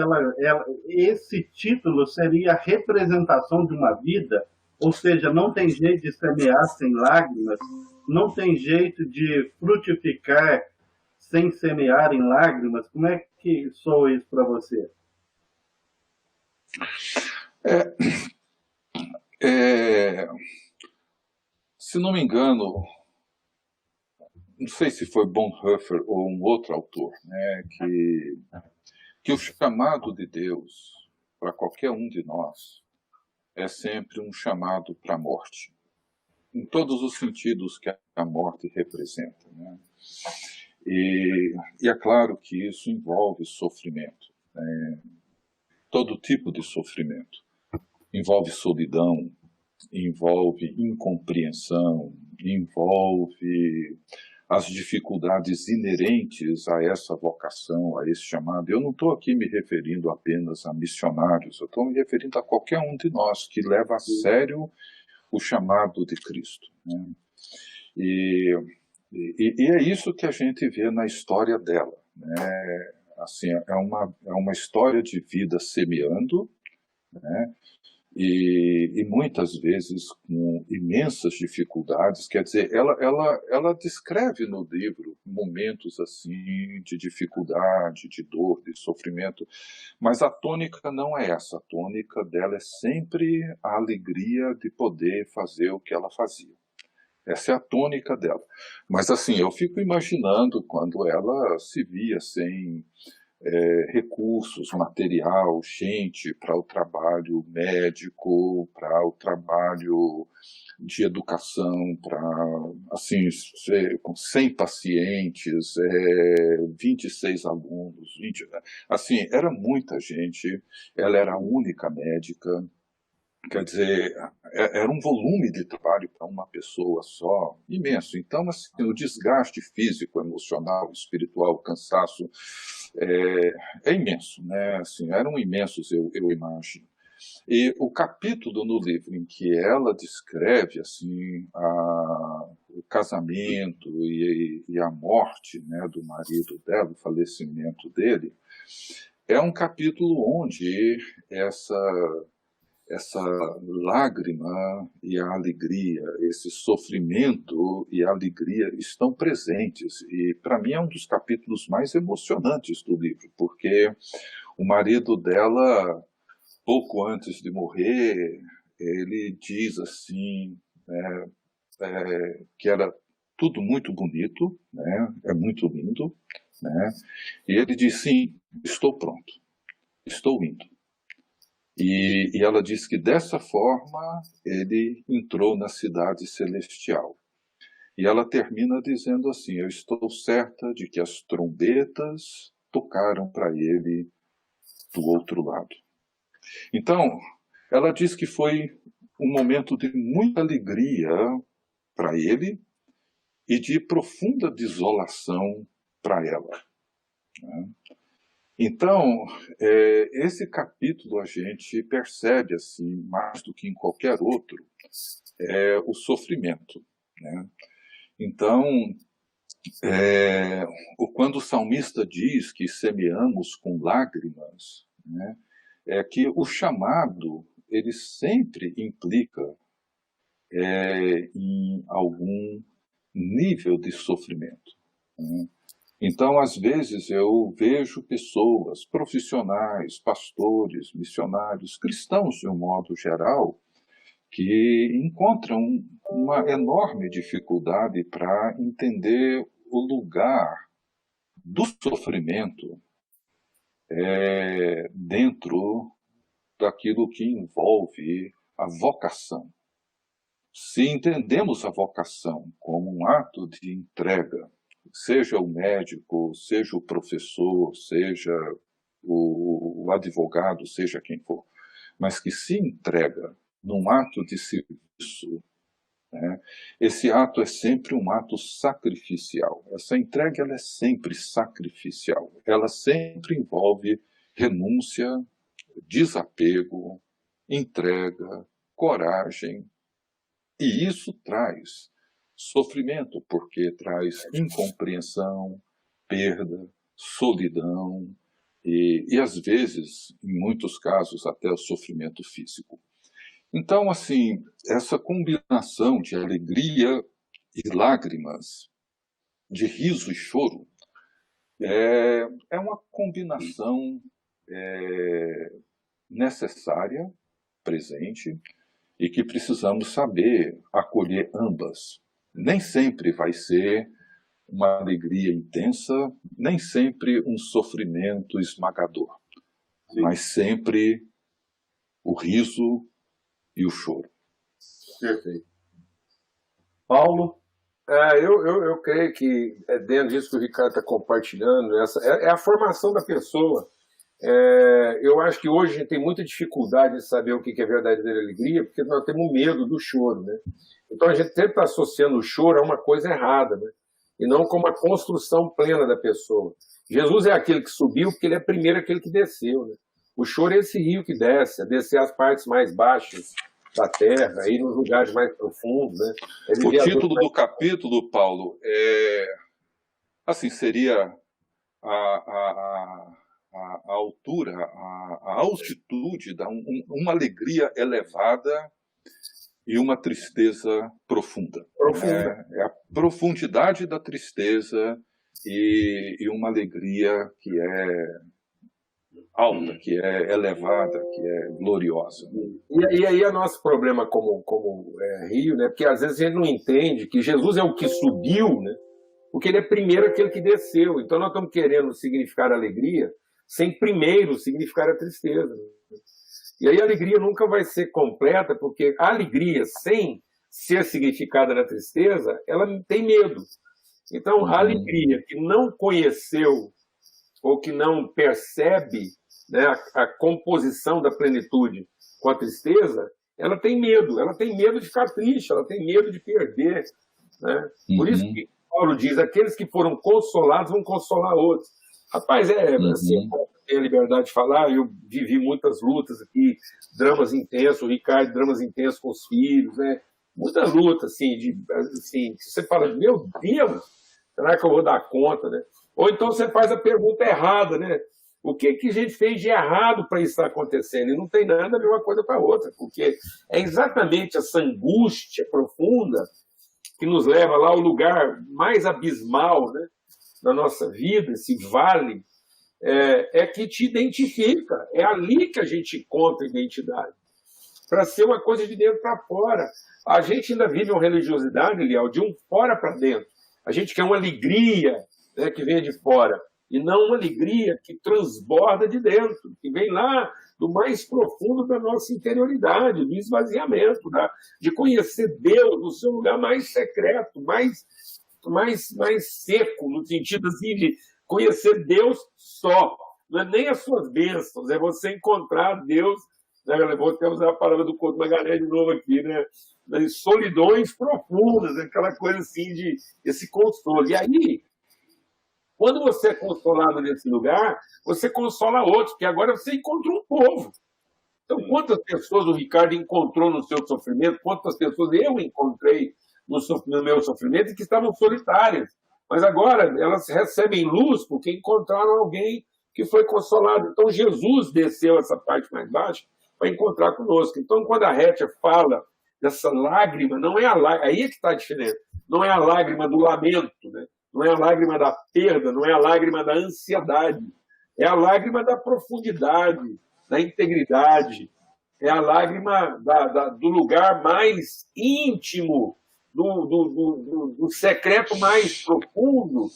esse título seria a representação de uma vida, ou seja, não tem jeito de semear sem lágrimas, não tem jeito de frutificar sem semear em lágrimas. Como é que soa isso para você? Se não me engano, não sei se foi Bonhoeffer ou um outro autor, né, que o chamado de Deus para qualquer um de nós é sempre um chamado para a morte, em todos os sentidos que a morte representa, né? E é claro que isso envolve sofrimento, né? Todo tipo de sofrimento. Envolve solidão, envolve incompreensão, envolve as dificuldades inerentes a essa vocação, a esse chamado. Eu não estou aqui me referindo apenas a missionários, eu estou me referindo a qualquer um de nós que leva a sério o chamado de Cristo, né? E é isso que a gente vê na história dela, né? Assim, é uma história de vida semeando, né? E muitas vezes com imensas dificuldades. Quer dizer, ela descreve no livro momentos assim de dificuldade, de dor, de sofrimento, mas a tônica não é essa. A tônica dela é sempre a alegria de poder fazer o que ela fazia. Essa é a tônica dela. Mas assim, eu fico imaginando quando ela se via sem recursos, material, gente para o trabalho médico, para o trabalho de educação, para assim, com 100 pacientes, 26 alunos, assim, era muita gente. Ela era a única médica. Quer dizer, era um volume de trabalho para uma pessoa só imenso. Então, assim, o desgaste físico, emocional, espiritual, o cansaço é imenso, né? Assim, eram imensos, eu imagino. E o capítulo no livro em que ela descreve assim o casamento e a morte, né, do marido dela, o falecimento dele, é um capítulo onde essa lágrima e a alegria, esse sofrimento e a alegria estão presentes. E, para mim, é um dos capítulos mais emocionantes do livro, porque o marido dela, pouco antes de morrer, ele diz assim, né, que era tudo muito bonito, né, é muito lindo, né, e ele diz, sim, estou pronto, estou indo. E ela diz que dessa forma ele entrou na cidade celestial. E ela termina dizendo assim, eu estou certa de que as trombetas tocaram para ele do outro lado. Então, ela diz que foi um momento de muita alegria para ele e de profunda desolação para ela, né? Então, esse capítulo a gente percebe, assim, mais do que em qualquer outro, o sofrimento, né? Então, quando o salmista diz que semeamos com lágrimas, né, é que o chamado, ele sempre implica em algum nível de sofrimento, né? Então, às vezes, eu vejo pessoas, profissionais, pastores, missionários, cristãos de um modo geral, que encontram uma enorme dificuldade para entender o lugar do sofrimento dentro daquilo que envolve a vocação. Se entendemos a vocação como um ato de entrega, seja o médico, seja o professor, seja o advogado, seja quem for, mas que se entrega num ato de serviço, né? Esse ato é sempre um ato sacrificial. Essa entrega ela é sempre sacrificial. Ela sempre envolve renúncia, desapego, entrega, coragem. E isso traz sofrimento, porque traz incompreensão, perda, solidão e às vezes, em muitos casos, até o sofrimento físico. Então, assim, essa combinação de alegria e lágrimas, de riso e choro, é uma combinação necessária, presente, e que precisamos saber acolher ambas. Nem sempre vai ser uma alegria intensa, nem sempre um sofrimento esmagador, sim, mas sempre o riso e o choro. Perfeito. Paulo? Eu creio que dentro disso que o Ricardo está compartilhando, essa é a formação da pessoa. Eu acho que hoje a gente tem muita dificuldade de saber o que é verdadeira alegria, porque nós temos medo do choro, né? Então a gente sempre está associando o choro a uma coisa errada, né? e não como a construção plena da pessoa. Jesus é aquele que subiu porque ele é primeiro aquele que desceu, né? O choro é esse rio que desce, é descer as partes mais baixas da terra, ir nos lugares mais profundos, né? O título do capítulo, Paulo, assim, seria a altura, a altitude, uma alegria elevada e uma tristeza profunda. É a profundidade da tristeza e uma alegria que é alta, que é elevada, que é gloriosa. E aí é nosso problema como Rio, né? Porque às vezes a gente não entende que Jesus é o que subiu, né? Porque ele é primeiro aquele que desceu. Então nós estamos querendo significar alegria sem primeiro significar a tristeza. E aí a alegria nunca vai ser completa, porque a alegria sem ser significada na tristeza, ela tem medo. Então a alegria que não conheceu ou que não percebe, né, a composição da plenitude com a tristeza, ela tem medo de ficar triste, ela tem medo de perder, né? Por isso que Paulo diz, aqueles que foram consolados vão consolar outros. Rapaz, assim, eu tenho a liberdade de falar, eu vivi muitas lutas aqui, dramas intensos, o Ricardo, dramas intensos com os filhos, né? Muita luta, assim, você fala, meu Deus, será que eu vou dar conta, né? Ou então você faz a pergunta errada, né? O que a gente fez de errado para isso estar acontecendo? E não tem nada a ver uma coisa com a outra, porque é exatamente essa angústia profunda que nos leva lá ao lugar mais abismal, né, da nossa vida, esse vale, que te identifica. É ali que a gente encontra identidade. Para ser uma coisa de dentro para fora. A gente ainda vive uma religiosidade, Liel, de um fora para dentro. A gente quer uma alegria, né, que vem de fora, e não uma alegria que transborda de dentro, que vem lá do mais profundo da nossa interioridade, do esvaziamento, de conhecer Deus no seu lugar mais secreto, mais seco, no sentido assim, de conhecer Deus só. Não é nem as suas bênçãos, é você encontrar Deus, né? Eu vou até usar a palavra do Couto Magalhães de novo aqui, né? Nas solidões profundas, aquela coisa assim de esse consolo. E aí, quando você é consolado nesse lugar, você consola outros, porque agora você encontra um povo. Então, quantas pessoas o Ricardo encontrou no seu sofrimento, quantas pessoas eu encontrei no meu sofrimento e que estavam solitárias. Mas agora elas recebem luz porque encontraram alguém que foi consolado. Então, Jesus desceu essa parte mais baixa para encontrar conosco. Então, quando a Rétia fala dessa lágrima, não é a lágrima, aí é que está a diferença. Não é a lágrima do lamento, né? Não é a lágrima da perda, não é a lágrima da ansiedade, é a lágrima da profundidade, da integridade, é a lágrima do lugar mais íntimo, do secreto mais profundo,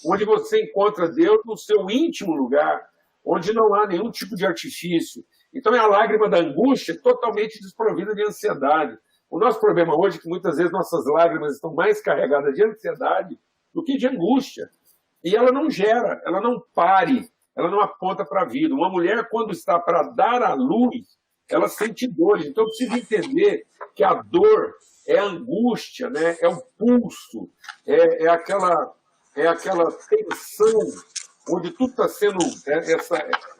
onde você encontra Deus no seu íntimo lugar, onde não há nenhum tipo de artifício. Então é a lágrima da angústia totalmente desprovida de ansiedade. O nosso problema hoje é que muitas vezes nossas lágrimas estão mais carregadas de ansiedade do que de angústia. E ela não gera, ela não pare, ela não aponta para a vida. Uma mulher, quando está para dar à luz, ela sente dores. Então, eu preciso entender que a dor é a angústia, né? É o pulso, é aquela tensão, onde tudo está sendo...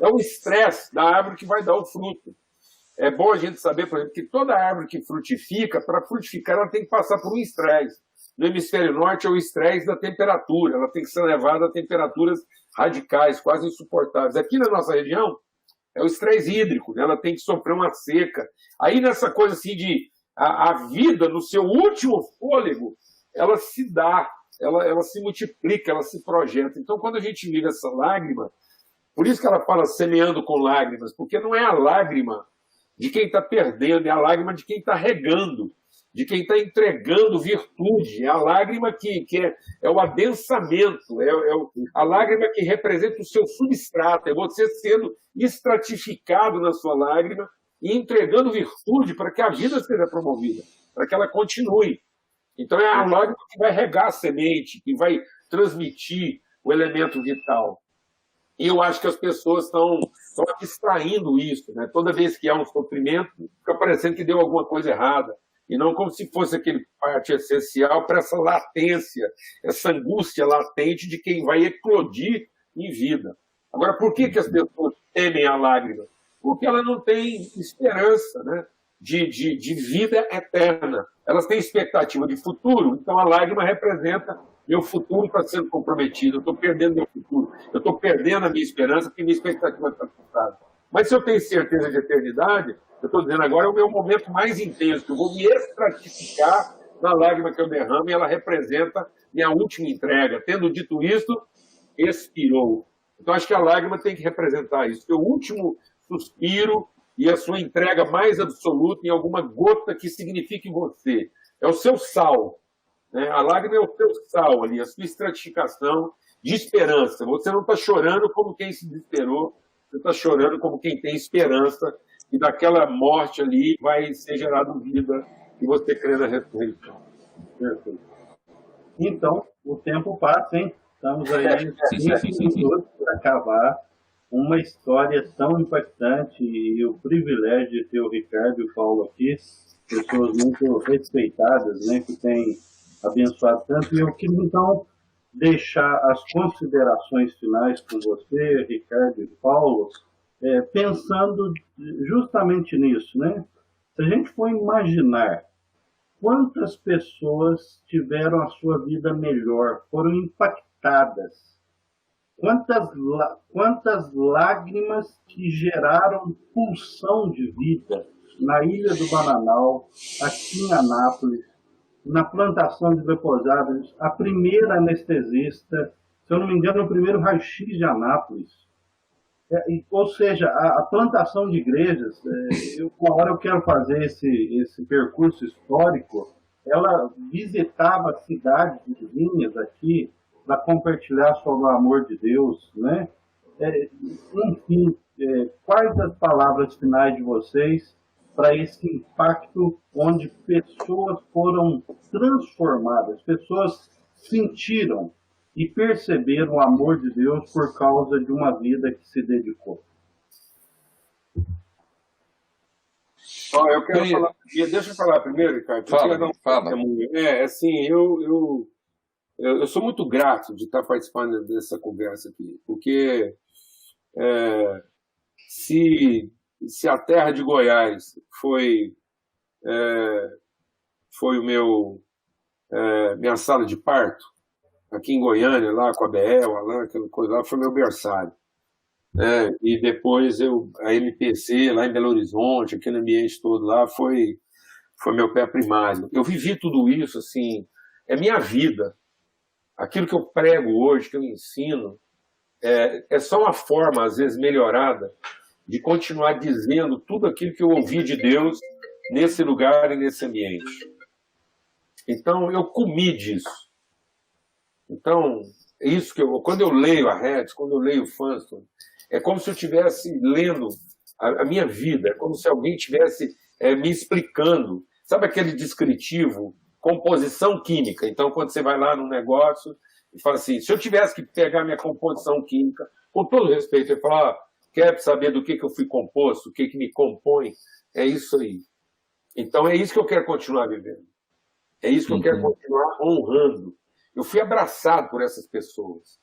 É o estresse da árvore que vai dar o fruto. É bom a gente saber, por exemplo, que toda árvore que frutifica, para frutificar, ela tem que passar por um estresse. No hemisfério norte é o estresse da temperatura, ela tem que ser levada a temperaturas radicais, quase insuportáveis. Aqui na nossa região é o estresse hídrico, né? Ela tem que sofrer uma seca. Aí nessa coisa assim de a vida, no seu último fôlego, ela se dá, ela se multiplica, ela se projeta. Então quando a gente vive essa lágrima, por isso que ela fala semeando com lágrimas, porque não é a lágrima de quem está perdendo, é a lágrima de quem está regando, de quem está entregando virtude, é a lágrima que é o adensamento, a lágrima que representa o seu substrato, é você sendo estratificado na sua lágrima e entregando virtude para que a vida seja promovida, para que ela continue. Então é a lágrima que vai regar a semente, que vai transmitir o elemento vital. E eu acho que as pessoas estão abstraindo isso, né? Toda vez que há um sofrimento, fica parecendo que deu alguma coisa errada. e não como se fosse aquele parte essencial para essa latência, essa angústia latente de quem vai eclodir em vida. Agora, por que as pessoas temem a lágrima? Porque ela não tem esperança, né, de vida eterna. Elas têm expectativa de futuro, então a lágrima representa meu futuro está sendo comprometido, eu estou perdendo meu futuro, eu estou perdendo a minha esperança porque minha expectativa está frustrada. Mas se eu tenho certeza de eternidade, eu estou dizendo agora é o meu momento mais intenso, que eu vou me estratificar na lágrima que eu derramo e ela representa minha última entrega. Tendo dito isso, expirou. Então acho que a lágrima tem que representar isso, seu último suspiro e a sua entrega mais absoluta em alguma gota que signifique você. É o seu sal. A lágrima é o seu sal ali, a sua estratificação de esperança. Você não está chorando como quem se desesperou, você está chorando como quem tem esperança e daquela morte ali vai ser gerada vida e você crê na ressurreição. Perfeito. Então, o tempo passa, hein? Estamos aí 5 minutos para acabar uma história tão impactante e o privilégio de ter o Ricardo e o Paulo aqui, pessoas muito respeitadas, né, que têm abençoado tanto. E eu queria, então, deixar as considerações finais com você, Ricardo e Paulo, pensando justamente nisso, né? Se a gente for imaginar quantas pessoas tiveram a sua vida melhor, foram impactadas, quantas lágrimas que geraram pulsão de vida na Ilha do Bananal, aqui em Anápolis, na plantação de leprosados, a primeira anestesista, se eu não me engano, o primeiro raio-x de Anápolis. Ou seja, a plantação de igrejas, uma hora eu quero fazer esse percurso histórico, ela visitava cidades vizinhas aqui para compartilhar sobre o amor de Deus, né? Enfim, quais as palavras finais de vocês para esse impacto onde pessoas foram transformadas, pessoas sentiram e perceberam o amor de Deus por causa de uma vida que se dedicou? Eu quero falar. Deixa eu falar primeiro, Ricardo. Fala. Assim, eu sou muito grato de estar participando dessa conversa aqui, porque se a terra de Goiás foi minha sala de parto, aqui em Goiânia, lá com a Beel, aquela coisa lá, foi meu berçário. E depois a MPC, lá em Belo Horizonte, aquele ambiente todo lá, foi meu pé primário. Eu vivi tudo isso, assim, é minha vida. Aquilo que eu prego hoje, que eu ensino, é só uma forma, às vezes melhorada, de continuar dizendo tudo aquilo que eu ouvi de Deus nesse lugar e nesse ambiente. Então, eu comi disso. Então, é isso que quando eu leio a Hetz, quando eu leio o Funston, é como se eu estivesse lendo a minha vida, é como se alguém estivesse me explicando. Sabe aquele descritivo, composição química? Então, quando você vai lá num negócio e fala assim, se eu tivesse que pegar minha composição química, com todo respeito, eu falo, quer saber do que eu fui composto, o que me compõe? É isso aí. Então, é isso que eu quero continuar vivendo. É isso que eu quero continuar honrando. Eu fui abraçado por essas pessoas.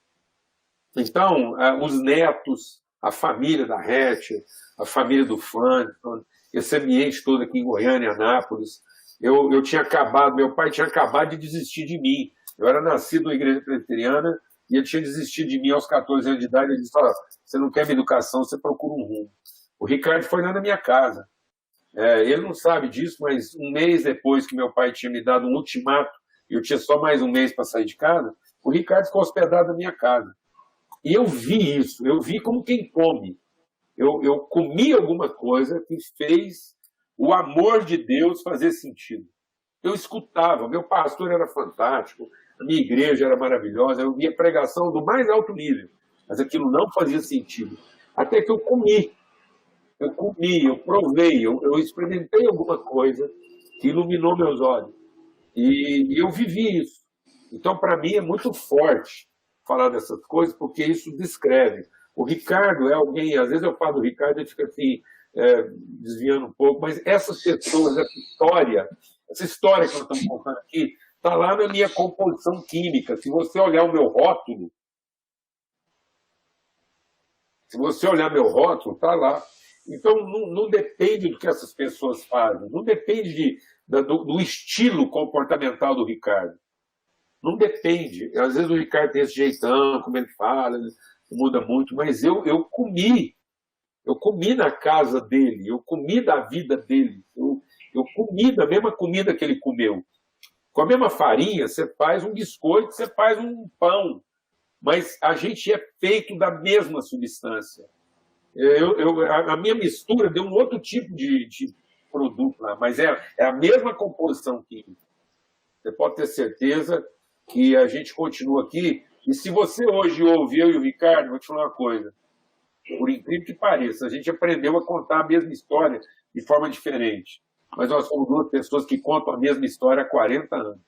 Então, os netos, a família da Hatcher, a família do Funston, esse ambiente todo aqui em Goiânia, Anápolis, eu tinha acabado, meu pai tinha acabado de desistir de mim. Eu era nascido na igreja presbiteriana e ele tinha desistido de mim aos 14 anos de idade. Ele disse, você não quer minha educação, você procura um rumo. O Ricardo foi lá na minha casa. Ele não sabe disso, mas um mês depois que meu pai tinha me dado um ultimato, e eu tinha só mais um mês para sair de casa, o Ricardo ficou hospedado na minha casa. E eu vi isso, eu vi como quem come. Eu comi alguma coisa que fez o amor de Deus fazer sentido. Eu escutava, meu pastor era fantástico, a minha igreja era maravilhosa, eu via pregação do mais alto nível, mas aquilo não fazia sentido. Até que eu comi, eu provei, eu experimentei alguma coisa que iluminou meus olhos. E eu vivi isso. Então, para mim, é muito forte falar dessas coisas, porque isso descreve. O Ricardo é alguém, às vezes eu falo do Ricardo e fica assim, desviando um pouco, mas essas pessoas, essa Essa história que nós estamos contando aqui está lá na minha composição química. Se você olhar o meu rótulo, está lá. Então, não depende do que essas pessoas fazem, não depende do estilo comportamental do Ricardo. Não depende. Às vezes o Ricardo tem esse jeitão, como ele fala, ele muda muito, mas eu comi na casa dele, eu comi da vida dele, eu comi da mesma comida que ele comeu. Com a mesma farinha, você faz um biscoito, você faz um pão, mas a gente é feito da mesma substância. A minha mistura deu um outro tipo de produto lá, mas é a mesma composição química. Você pode ter certeza que a gente continua aqui. E se você hoje ouve eu e o Ricardo, vou te falar uma coisa. Por incrível que pareça, a gente aprendeu a contar a mesma história de forma diferente. Mas nós somos duas pessoas que contam a mesma história há 40 anos.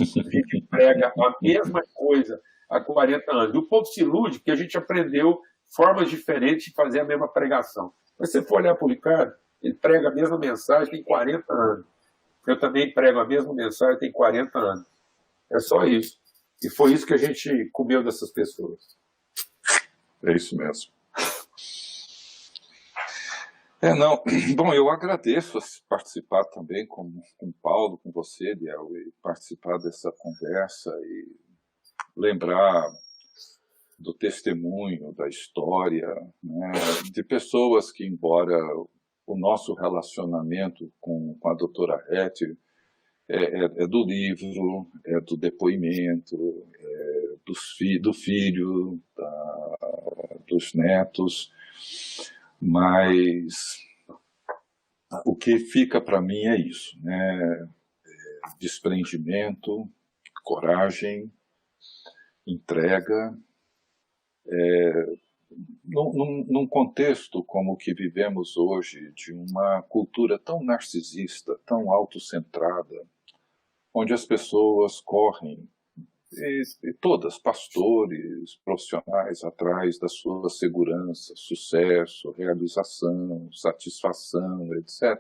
A gente prega a mesma coisa há 40 anos. E o povo se ilude porque a gente aprendeu formas diferentes de fazer a mesma pregação. Mas se você for olhar para o Ricardo, ele prega a mesma mensagem tem 40 anos. Eu também prego a mesma mensagem tem 40 anos. É só isso. E foi isso que a gente comeu dessas pessoas. É isso mesmo. Não. Bom, eu agradeço participar também com o Paulo, com você, Biel, e participar dessa conversa e lembrar do testemunho, da história, né, de pessoas que, embora o nosso relacionamento com a doutora Heth é do livro, é do depoimento, do filho, dos netos, mas o que fica para mim é isso, né? Desprendimento, coragem, entrega, num contexto como o que vivemos hoje, de uma cultura tão narcisista, tão autocentrada, onde as pessoas correm, e todas, pastores, profissionais, atrás da sua segurança, sucesso, realização, satisfação, etc.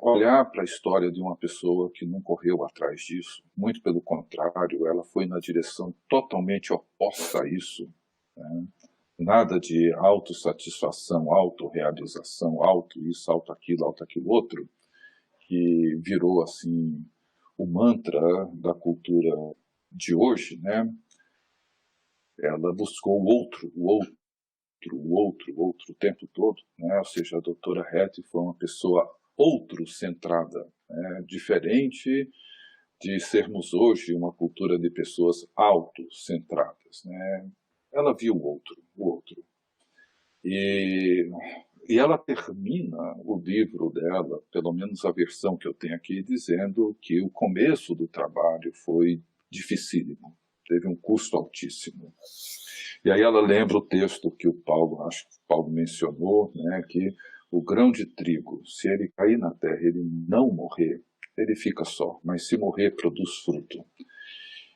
Olhar para a história de uma pessoa que não correu atrás disso, muito pelo contrário, ela foi na direção totalmente oposta a isso, né? Nada de autossatisfação, autorrealização, auto isso, auto aquilo outro, que virou assim o mantra da cultura de hoje, né? Ela buscou o outro o tempo todo, né? Ou seja, a doutora Heth foi uma pessoa outro-centrada, né? Diferente de sermos hoje uma cultura de pessoas autocentradas, né? Ela viu o outro. E ela termina o livro dela, pelo menos a versão que eu tenho aqui, dizendo que o começo do trabalho foi dificílimo, teve um custo altíssimo. E aí ela lembra o texto que acho que o Paulo mencionou, né, que o grão de trigo, se ele cair na terra e ele não morrer, ele fica só, mas se morrer, produz fruto.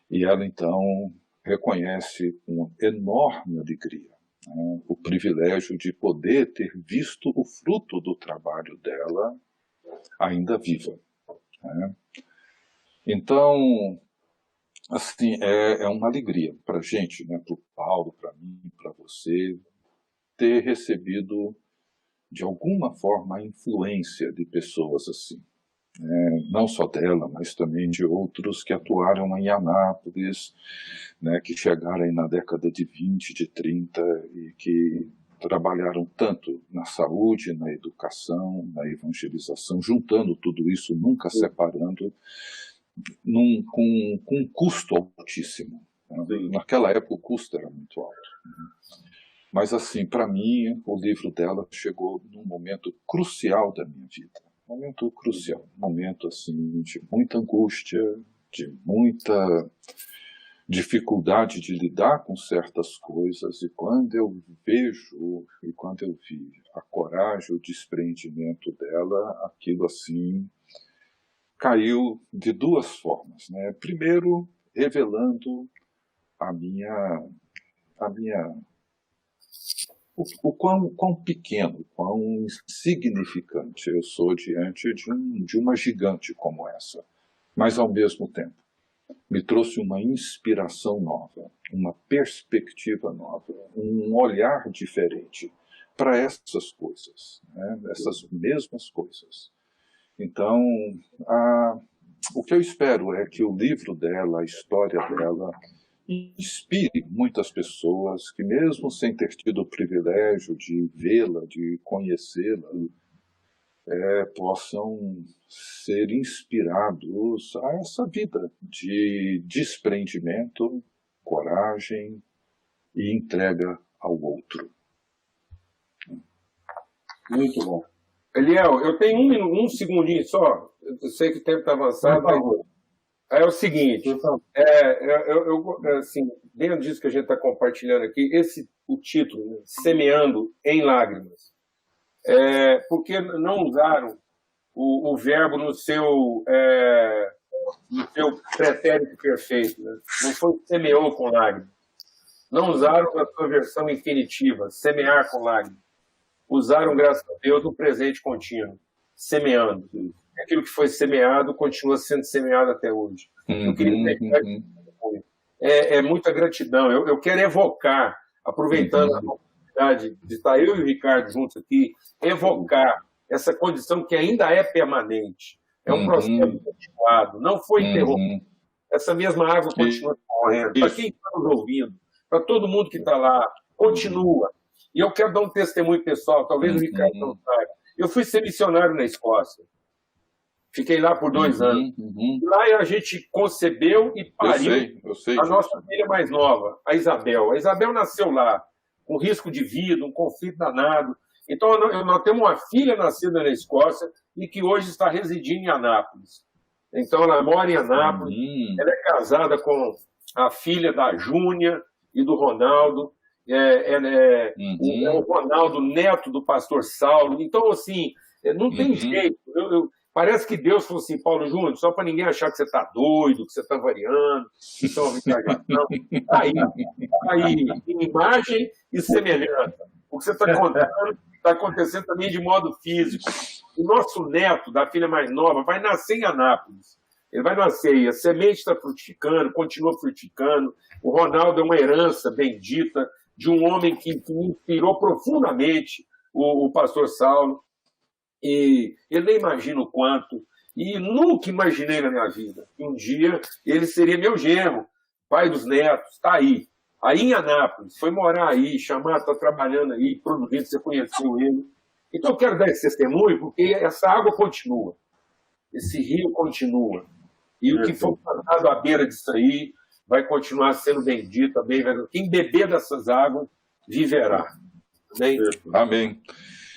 E ela então reconhece com enorme alegria, né, o privilégio de poder ter visto o fruto do trabalho dela ainda viva, né? Então, assim, é uma alegria para a gente, né, para o Paulo, para mim, para você, ter recebido, de alguma forma, a influência de pessoas assim. Não só dela, mas também de outros que atuaram em Anápolis, né, que chegaram aí na década de 20, de 30 e que trabalharam tanto na saúde, na educação, na evangelização, juntando tudo isso, nunca separando, com um custo altíssimo. Naquela época o custo era muito alto. Mas assim, para mim, o livro dela chegou num momento crucial da minha vida. Momento crucial, momento assim de muita angústia, de muita dificuldade de lidar com certas coisas, e quando eu vejo e quando eu vi a coragem, o desprendimento dela, aquilo assim caiu de duas formas, né? Primeiro, revelando a minha quão pequeno, quão insignificante eu sou diante de uma gigante como essa. Mas, ao mesmo tempo, me trouxe uma inspiração nova, uma perspectiva nova, um olhar diferente para essas coisas, né? Essas mesmas coisas. Então, o que eu espero é que o livro dela, a história dela, inspire muitas pessoas que, mesmo sem ter tido o privilégio de vê-la, de conhecê-la, possam ser inspirados a essa vida de desprendimento, coragem e entrega ao outro. Muito bom. Eliel, eu tenho um segundinho só. Eu sei que o tempo está avançado. É o seguinte, assim, dentro disso que a gente está compartilhando aqui, o título, né, Semeando em Lágrimas, porque não usaram o verbo no seu pretérito perfeito, né? Não foi semeou com lágrimas. Não usaram a sua versão infinitiva, semear com lágrimas. Usaram, graças a Deus, o presente contínuo, semeando. Aquilo que foi semeado continua sendo semeado até hoje. Eu queria muita gratidão. Eu quero evocar, aproveitando a oportunidade de estar eu e o Ricardo juntos aqui, evocar essa condição que ainda é permanente. É um processo continuado, não foi interrompido. Essa mesma água continua correndo. Para quem está nos ouvindo, para todo mundo que está lá, continua. E eu quero dar um testemunho pessoal, talvez o Ricardo não saiba. Eu fui ser missionário na Escócia. Fiquei lá por 2 anos. Lá a gente concebeu e pariu eu sei a nossa filha mais nova, a Isabel. A Isabel nasceu lá, com risco de vida, um conflito danado. Então, nós temos uma filha nascida na Escócia e que hoje está residindo em Anápolis. Então, ela mora em Anápolis, ela é casada com a filha da Júnia e do Ronaldo. É o Ronaldo, neto do pastor Saulo. Então, assim, não tem jeito. Parece que Deus falou assim, Paulo Júnior, só para ninguém achar que você está doido, que você está variando, que isso é uma viagação. Aí, em imagem e semelhança. O que você está contando está acontecendo também de modo físico. O nosso neto, da filha mais nova, vai nascer em Anápolis. Ele vai nascer aí, a semente está frutificando, continua frutificando. O Ronaldo é uma herança bendita de um homem que me inspirou profundamente, o pastor Saulo. E eu nem imagino o quanto, e nunca imaginei na minha vida que um dia ele seria meu genro, pai dos netos, está aí em Anápolis, foi morar aí, está trabalhando aí, produzindo, você conheceu ele. Então eu quero dar esse testemunho, porque essa água continua, esse rio continua, e o que for plantado à beira disso aí vai continuar sendo bendito também. Quem beber dessas águas viverá. Amém.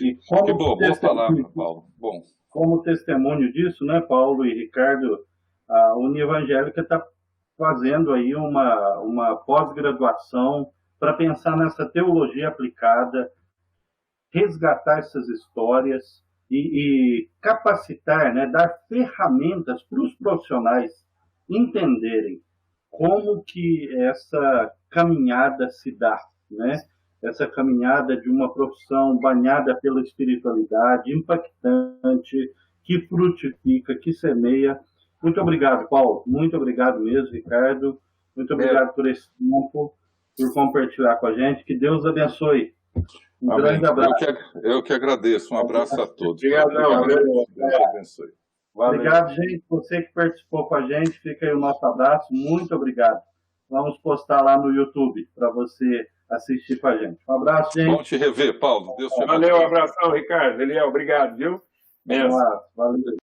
E como boa palavra, Paulo. Bom. Como testemunho disso, né, Paulo e Ricardo, a União Evangélica está fazendo aí uma pós-graduação para pensar nessa teologia aplicada, resgatar essas histórias e capacitar, né, dar ferramentas para os profissionais entenderem como que essa caminhada se dá, né? Essa caminhada de uma profissão banhada pela espiritualidade, impactante, que frutifica, que semeia. Muito obrigado, Paulo. Muito obrigado mesmo, Ricardo. Muito obrigado por esse tempo, por compartilhar com a gente. Que Deus abençoe. Um grande abraço. Eu que agradeço. Um abraço a todos. Obrigado. Deus abençoe. Obrigado, gente. Você que participou com a gente, fica aí o nosso abraço. Muito obrigado. Vamos postar lá no YouTube para você assistir com a gente. Um abraço, gente. Bom te rever, Paulo. Deus te abençoe. Valeu, um abração, Ricardo. Eliel, obrigado, viu? Valeu.